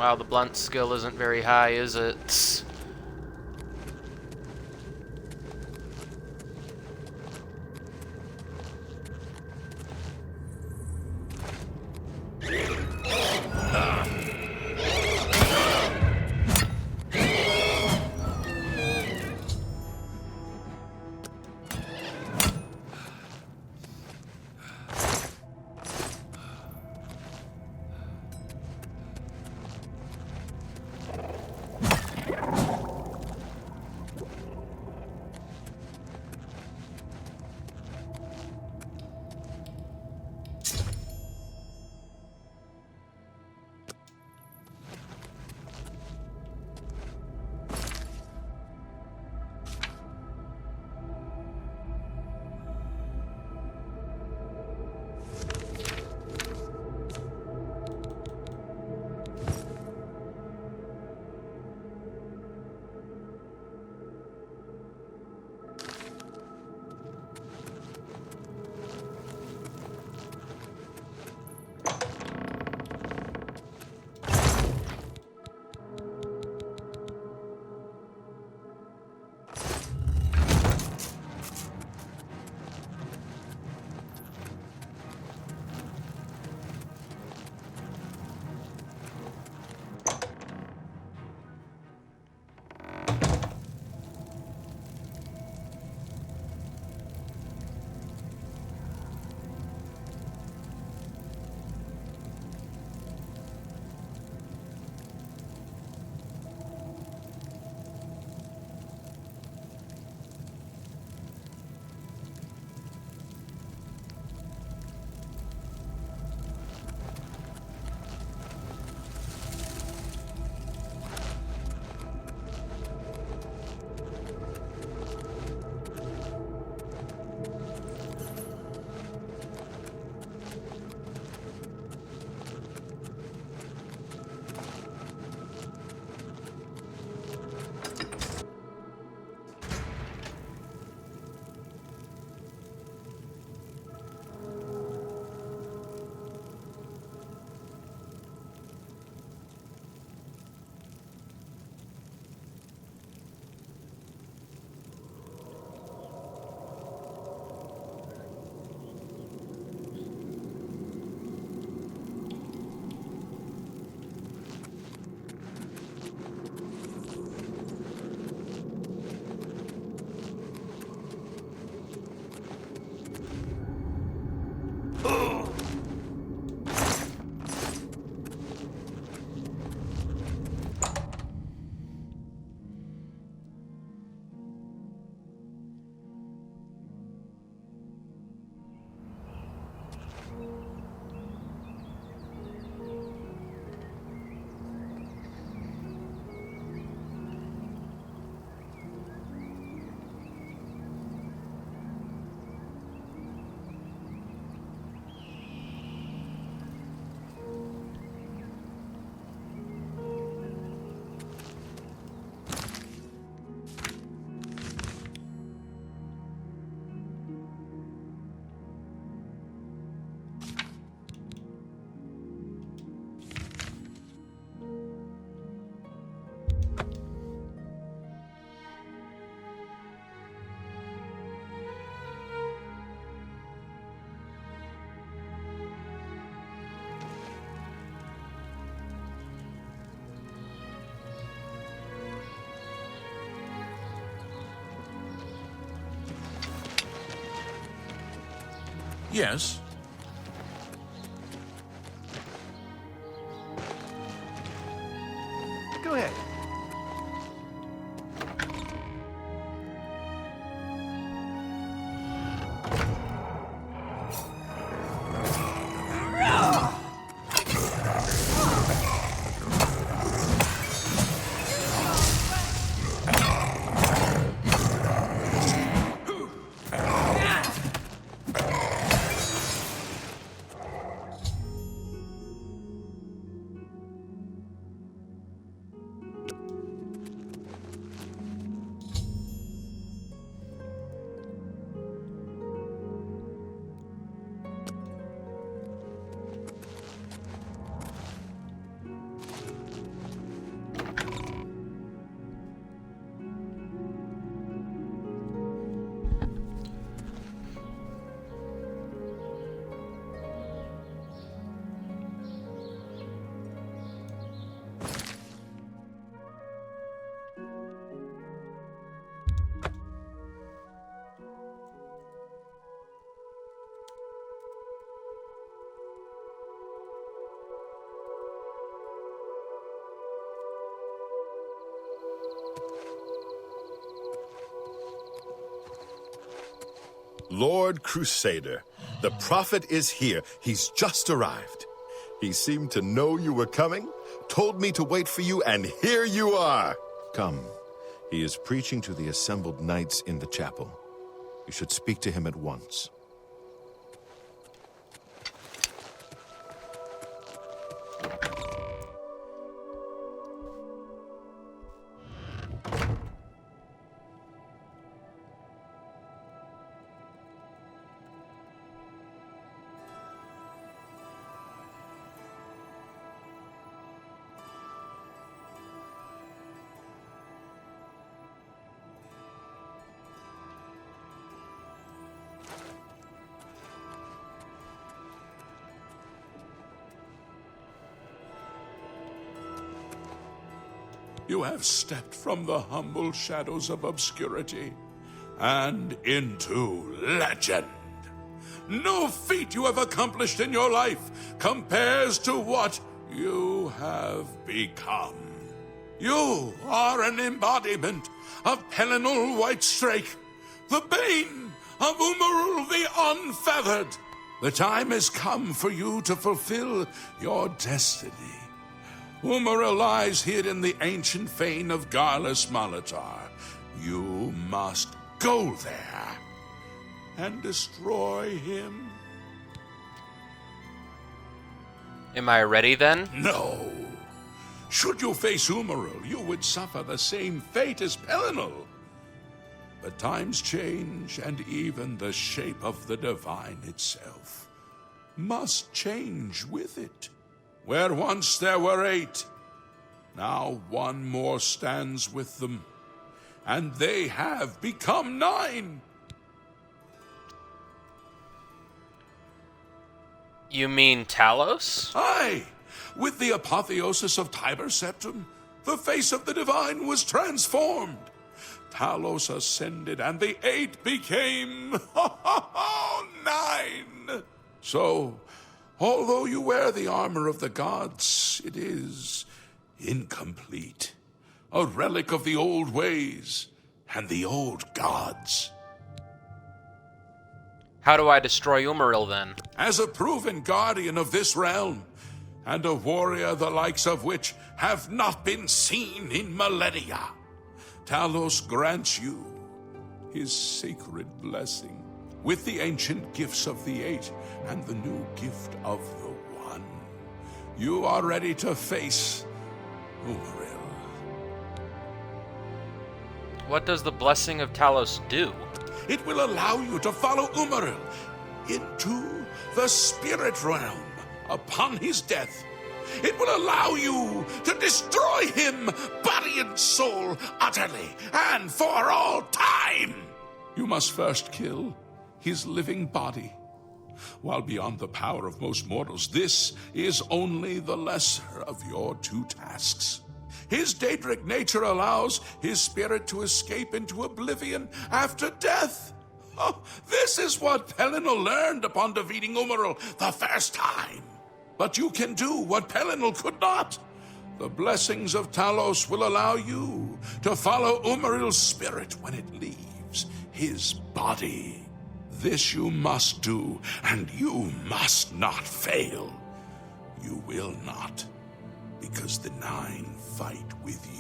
Wow, the blunt skill isn't very high, is it? Yes. Go ahead. Lord Crusader, the prophet is here. He's just arrived. He seemed to know you were coming, told me to wait for you, and here you are. Come. He is preaching to the assembled knights in the chapel. You should speak to him at once. You have stepped from the humble shadows of obscurity and into legend. No feat you have accomplished in your life compares to what you have become. You are an embodiment of Pelennor Whitestrake, the bane of Umiril the Unfeathered. The time has come for you to fulfill your destiny. Umiril lies hid in the ancient fane of Garlus Malatar. You must go there and destroy him. Am I ready then? No. Should you face Umiril, you would suffer the same fate as Pelennor. But times change, and even the shape of the divine itself must change with it. Where once there were 8, now one more stands with them, and they have become 9. You mean Talos? Aye! With the apotheosis of Tiber Septim, the face of the divine was transformed. Talos ascended, and the 8 became 9. So, although you wear the armor of the gods, it is incomplete. A relic of the old ways and the old gods. How do I destroy Umiril then? As a proven guardian of this realm, and a warrior the likes of which have not been seen in millennia, Talos grants you his sacred blessing with the ancient gifts of the 8 and the new gift of the 1. You are ready to face Umiril. What does the blessing of Talos do? It will allow you to follow Umiril into the spirit realm upon his death. It will allow you to destroy him, body and soul, utterly and for all time. You must first kill his living body. While beyond the power of most mortals, this is only the lesser of your 2 tasks. His Daedric nature allows his spirit to escape into oblivion after death. Oh, this is what Pelennor learned upon defeating Umiril the first time. But you can do what Pelennor could not. The blessings of Talos will allow you to follow Umiril's spirit when it leaves his body. This you must do, and you must not fail. You will not, because the 9 fight with you.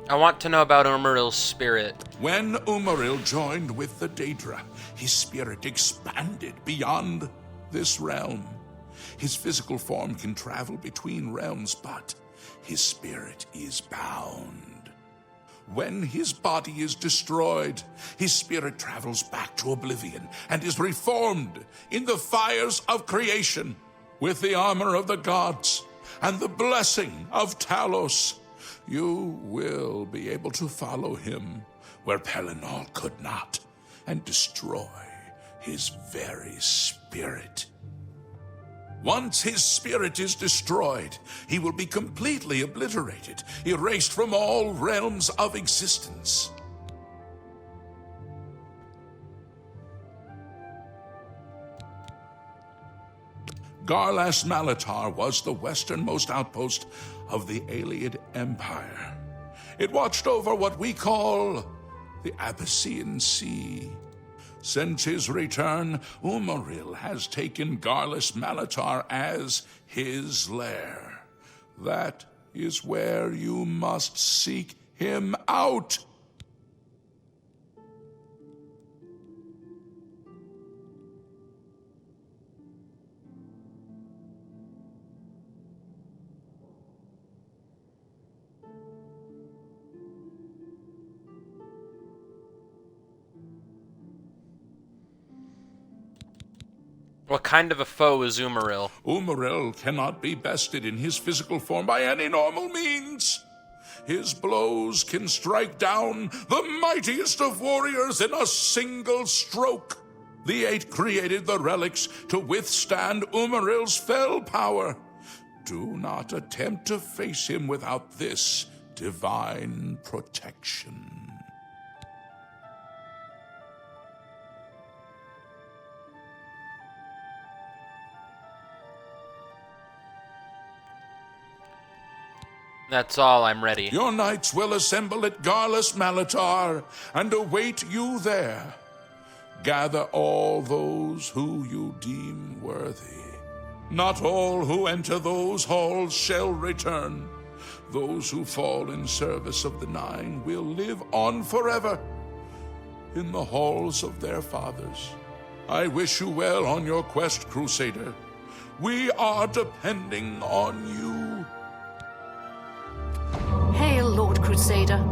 I want to know about Umiril's spirit. When Umiril joined with the Daedra, his spirit expanded beyond this realm. His physical form can travel between realms, but his spirit is bound. When his body is destroyed, his spirit travels back to oblivion and is reformed in the fires of creation with the armor of the gods and the blessing of Talos. You will be able to follow him where Pelennor could not and destroy his very spirit. Once his spirit is destroyed, he will be completely obliterated, erased from all realms of existence. Garlus Malatar was the westernmost outpost of the Alieyd Empire. It watched over what we call the Abyssinian Sea. Since his return, Umiril has taken Garlus Malatar as his lair. That is where you must seek him out. What kind of a foe is Umiril? Umiril cannot be bested in his physical form by any normal means. His blows can strike down the mightiest of warriors in a single stroke. The Eight created the relics to withstand Umiril's fell power. Do not attempt to face him without this divine protection. That's all, I'm ready. Your knights will assemble at Garlus Malatar and await you there. Gather all those who you deem worthy. Not all who enter those halls shall return. Those who fall in service of the Nine will live on forever in the halls of their fathers. I wish you well on your quest, Crusader. We are depending on you. Hail, Lord Crusader.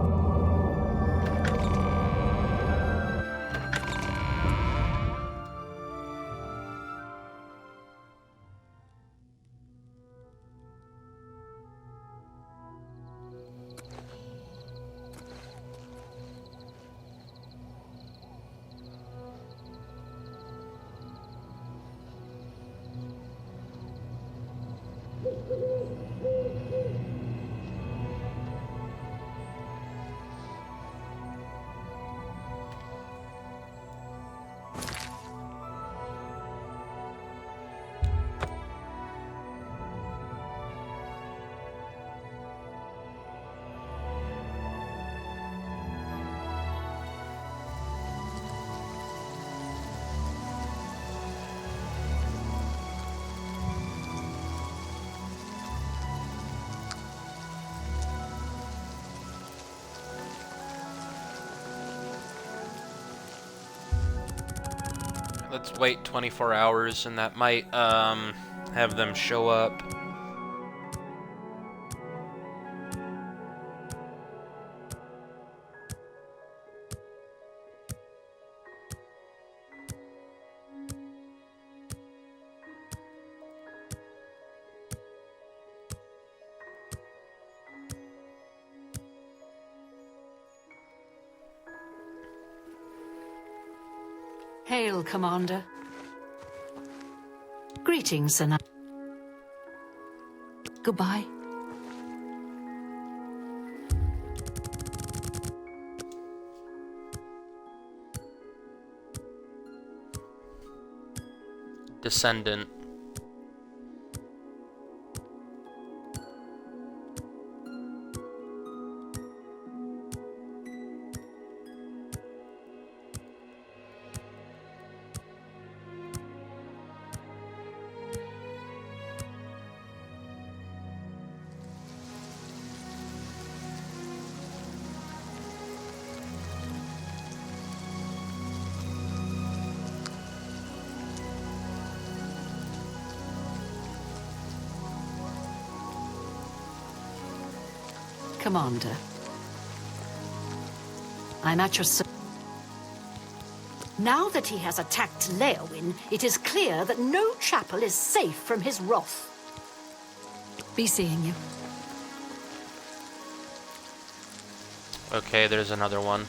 Let's wait 24 hours, and that might have them show up. Hail, Commander. Greetings, Sir Knight. Goodbye. Descendant. Commander, I'm at your service. Now that he has attacked Leowin, it is clear that no chapel is safe from his wrath. Be seeing you. Okay, there's another one.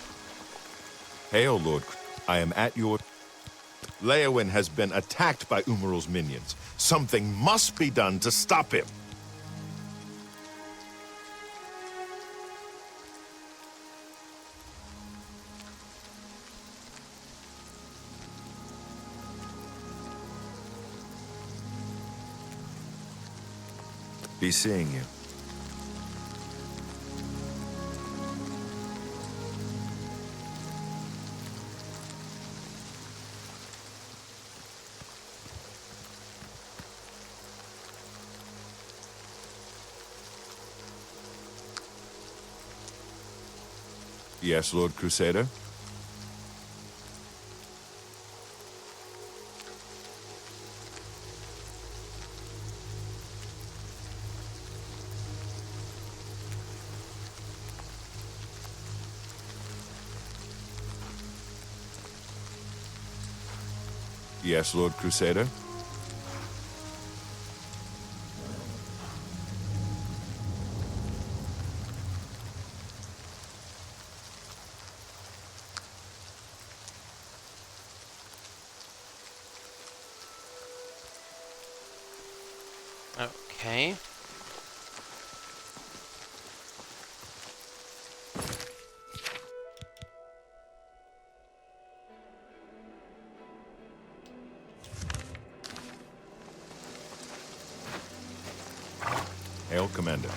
Hail, Lord. I am at your... Leowin has been attacked by Umiril's minions. Something must be done to stop him. Be seeing you. Yes, Lord Crusader? Yes, Lord Crusader? Okay. Hail, Commander.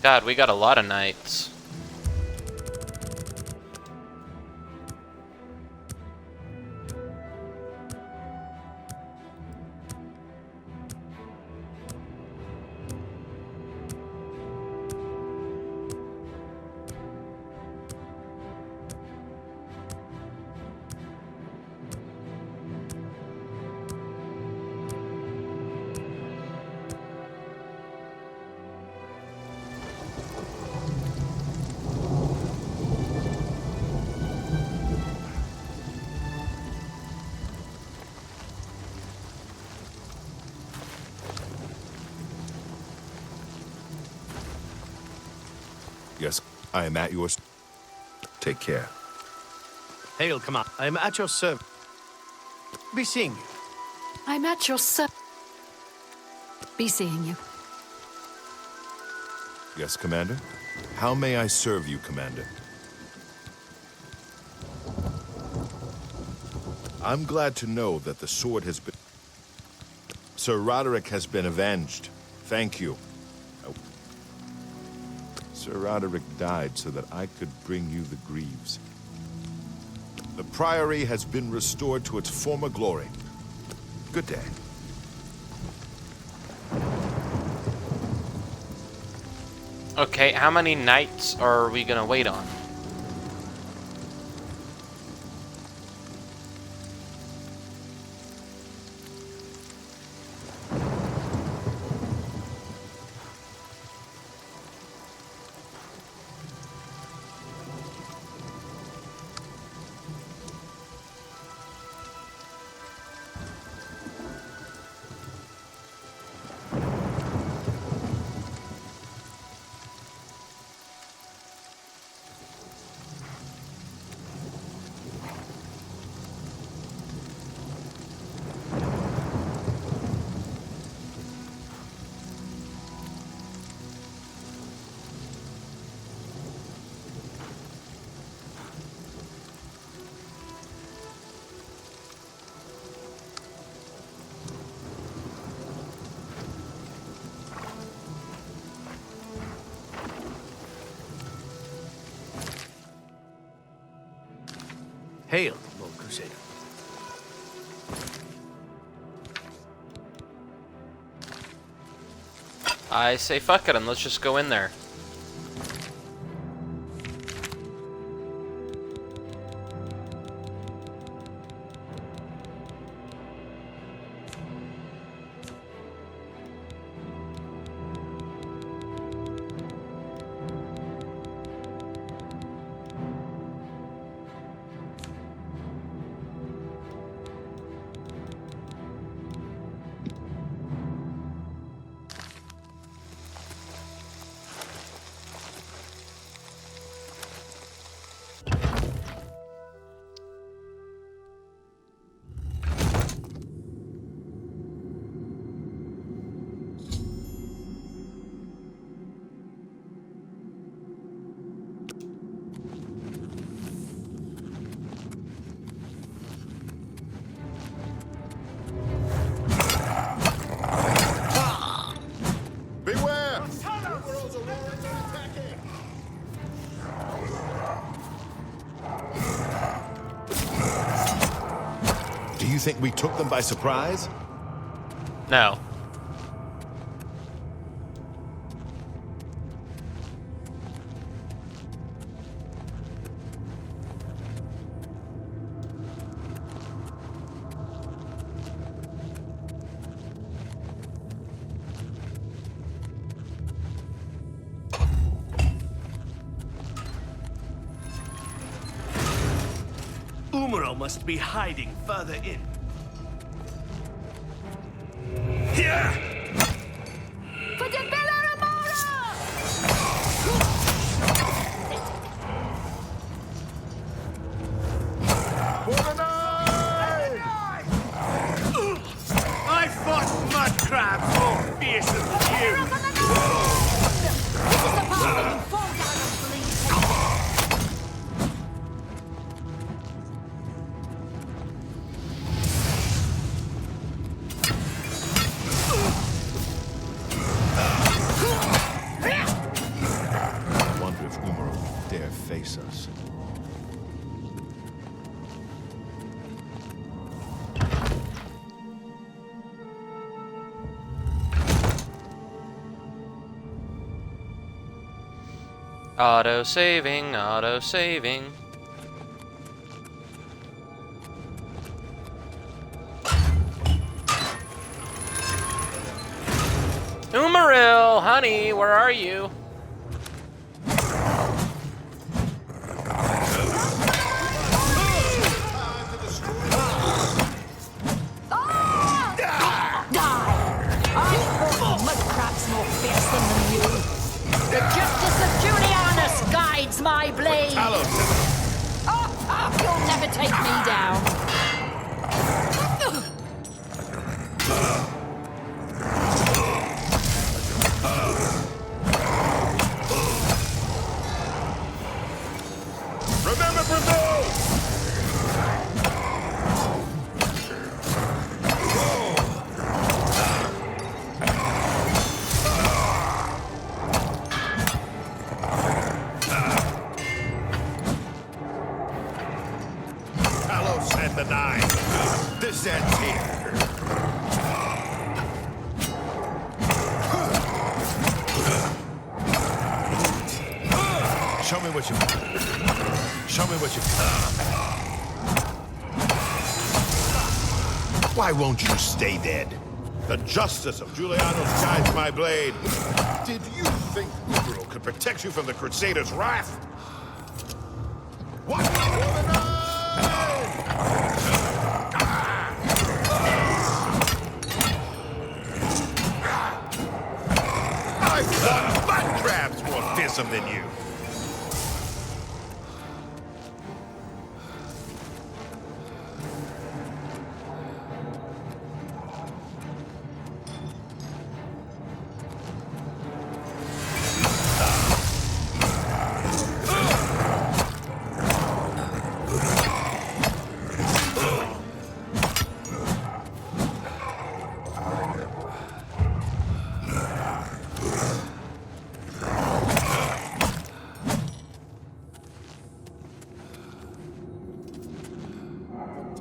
God, we got a lot of knights. Yes, I am at yours. Take care. Hail, Commander. I am at your service. Be seeing you. I'm at your service. Be seeing you. Yes, Commander? How may I serve you, Commander? I'm glad to know that the sword has been... Sir Roderick has been avenged. Thank you. Sir Roderick died so that I could bring you the Greaves. The Priory has been restored to its former glory. Good day. Okay, how many knights are we gonna wait on? Hail, Lord Crusader. I say fuck it and let's just go in there. Beware! Do you think we took them by surprise? No. Umiril must be hiding further in. Here! For the Bellaromora! I fought mud crabs more fierce than you! This is the part where you fall down and bleed. I wonder if Umiril will dare face us. Auto-saving, auto-saving. Umiril, honey, where are you? Mud crabs more fearsome than you. The justice of Julianus guides my blade. You'll never take me down. Remember Brazil! Talos and the Nine. This ends here. Show me what you Show me what you Why won't you stay dead? The justice of Julianus guides my blade. Did you think Umiril could protect you from the Crusaders' wrath? What? I fought mud crabs more fearsome than you.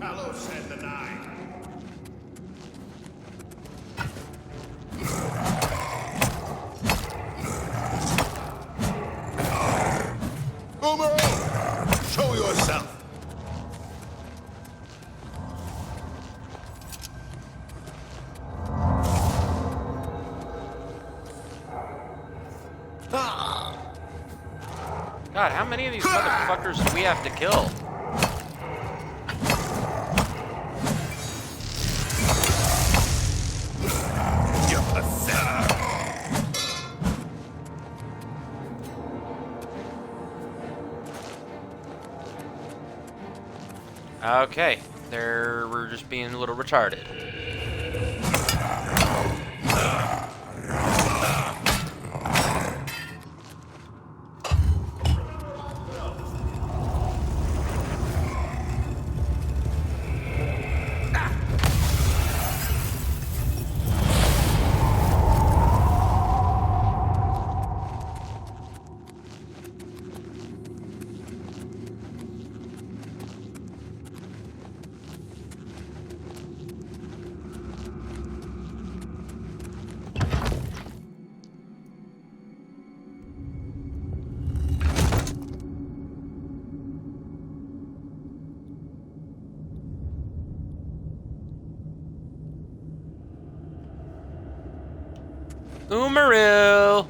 Talos and the Nine. Umiril, show yourself. God, how many of these motherfuckers do we have to kill? You're pathetic. Okay, we're just being a little retarded. Umiril!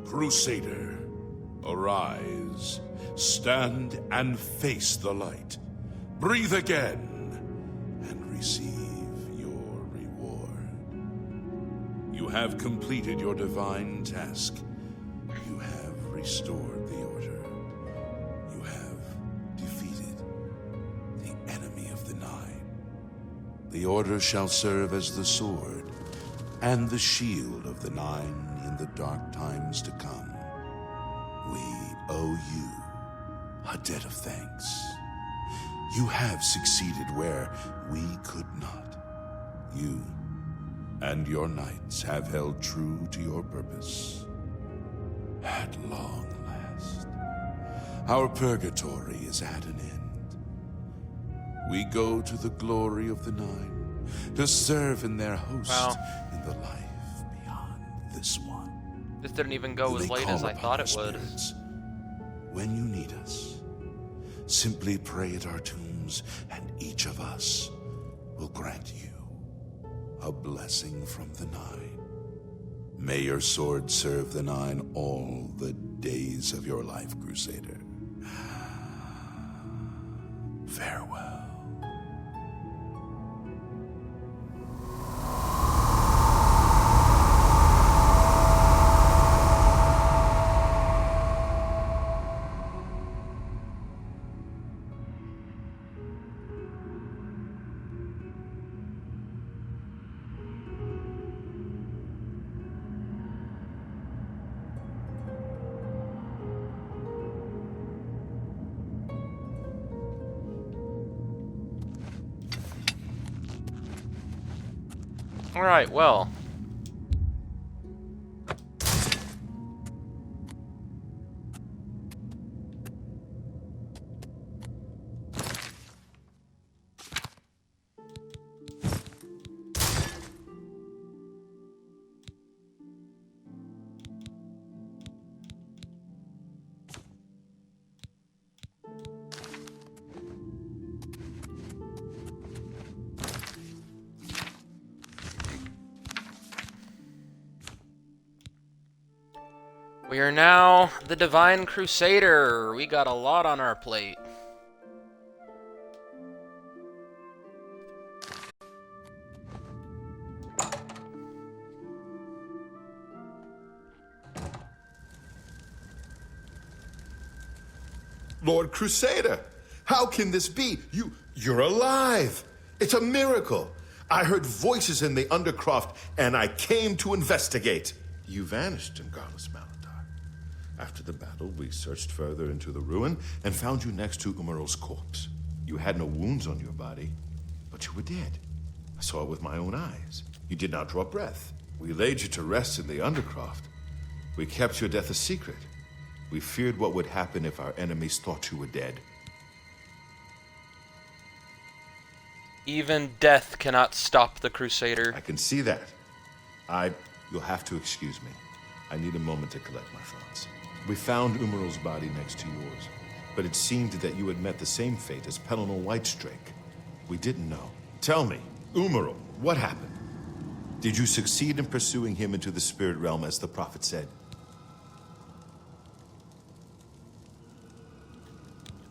Crusader, arise. Stand and face the light. Breathe again and receive your reward. You have completed your divine task. You have restored the order. You have defeated the enemy of the Nine. The order shall serve as the sword and the shield of the Nine in the dark times to come. We owe you a debt of thanks. You have succeeded where we could not. You and your knights have held true to your purpose. At long last, our purgatory is at an end. We go to the glory of the Nine, to serve in their host in the life beyond this one. This didn't even go as late as I thought it would. When you need us, simply pray at our tombs, and each of us will grant you a blessing from the Nine. May your sword serve the Nine all the days of your life, Crusader. Farewell. Alright, well. We are now the Devine Crusader. We got a lot on our plate. Lord Crusader, how can this be? You're alive. It's a miracle. I heard voices in the Undercroft, and I came to investigate. You vanished in Garlus Malatar. After the battle, we searched further into the ruin and found you next to Umiril's corpse. You had no wounds on your body, but you were dead. I saw it with my own eyes. You did not draw breath. We laid you to rest in the Undercroft. We kept your death a secret. We feared what would happen if our enemies thought you were dead. Even death cannot stop the Crusader. I can see that. You'll have to excuse me. I need a moment to collect my thoughts. We found Umiril's body next to yours, but it seemed that you had met the same fate as Pellinal Whitestrake. We didn't know. Tell me, Umiril, what happened? Did you succeed in pursuing him into the spirit realm as the prophet said?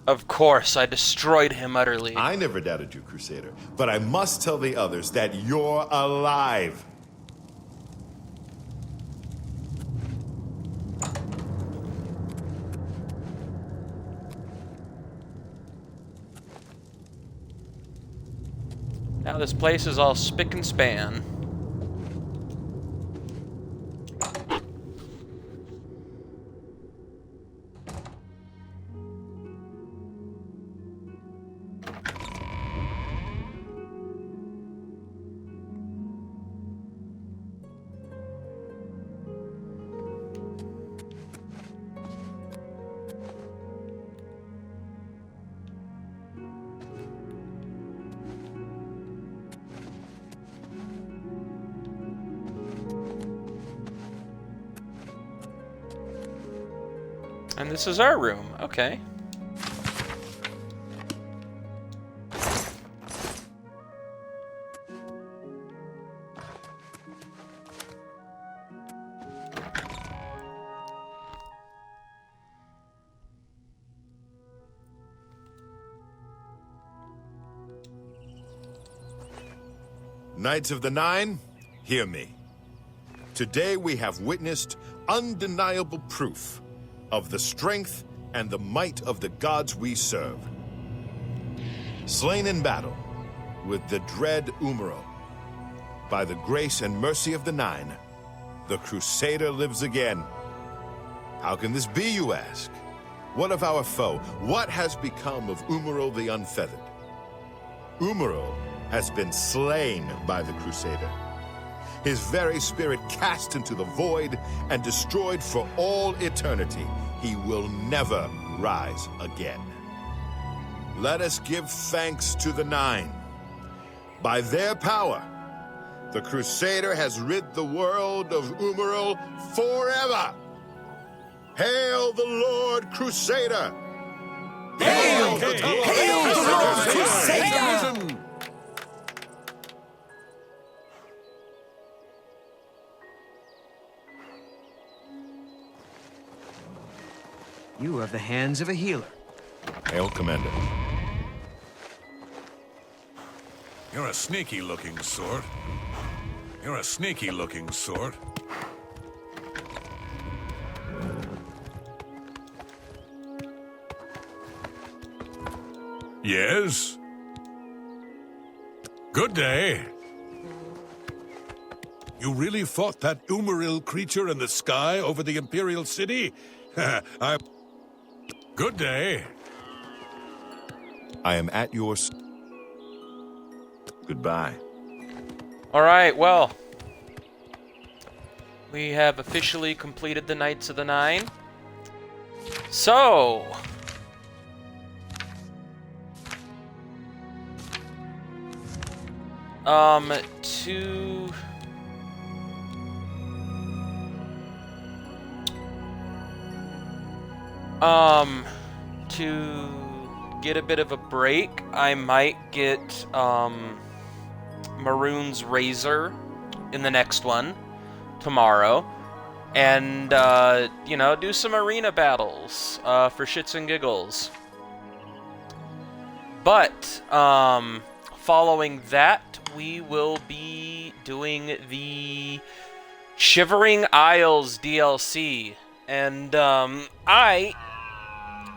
Of course, I destroyed him utterly. I never doubted you, Crusader, but I must tell the others that you're alive. Now this place is all spick and span. And this is our room. Okay. Knights of the Nine, hear me. Today we have witnessed undeniable proof of the strength and the might of the gods we serve. Slain in battle with the dread Umiril, by the grace and mercy of the Nine, the Crusader lives again. How can this be, you ask? What of our foe? What has become of Umiril the Unfeathered? Umiril has been slain by the Crusader. His very spirit cast into the void and destroyed for all eternity. He will never rise again. Let us give thanks to the Nine. By their power, the Crusader has rid the world of Umiril forever. Hail the Lord Crusader! Hail the Lord Crusader! You have the hands of a healer. Hail, Commander. You're a sneaky-looking sort. You're a sneaky-looking sort. Yes? Good day. You really fought that Umiril creature in the sky over the Imperial City? Good day. I am at your... Goodbye. Alright, well. We have officially completed the Knights of the Nine. So... to get a bit of a break, I might get, Maroon's Razor in the next one, tomorrow, and, you know, do some arena battles, for shits and giggles. But, following that, we will be doing the Shivering Isles DLC, and, I,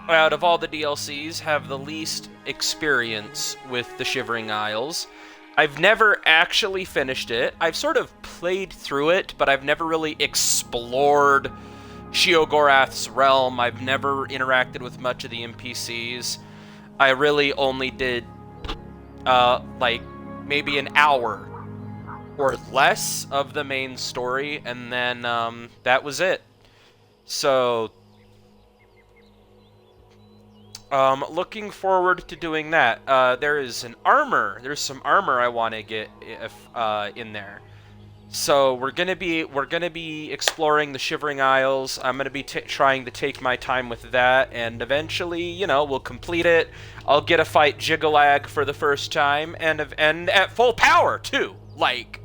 out of all the DLCs, have the least experience with the Shivering Isles. I've never actually finished it. I've sort of played through it, but I've never really explored Sheogorath's realm. I've never interacted with much of the NPCs. I really only did, like, maybe an hour or less of the main story, and then, that was it. So... looking forward to doing that. There's some armor I want to get in there. So we're gonna be exploring the Shivering Isles. I'm gonna be trying to take my time with that, and eventually, you know, we'll complete it. I'll get a fight Jigalag for the first time, and at full power too, like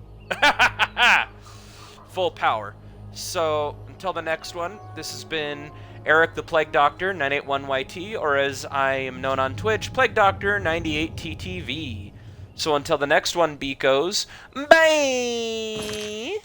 full power. So until the next one, this has been Eric the Plague Doctor 981YT, or as I am known on Twitch, Plague Doctor 98TTV. So until the next one, beekos, bye!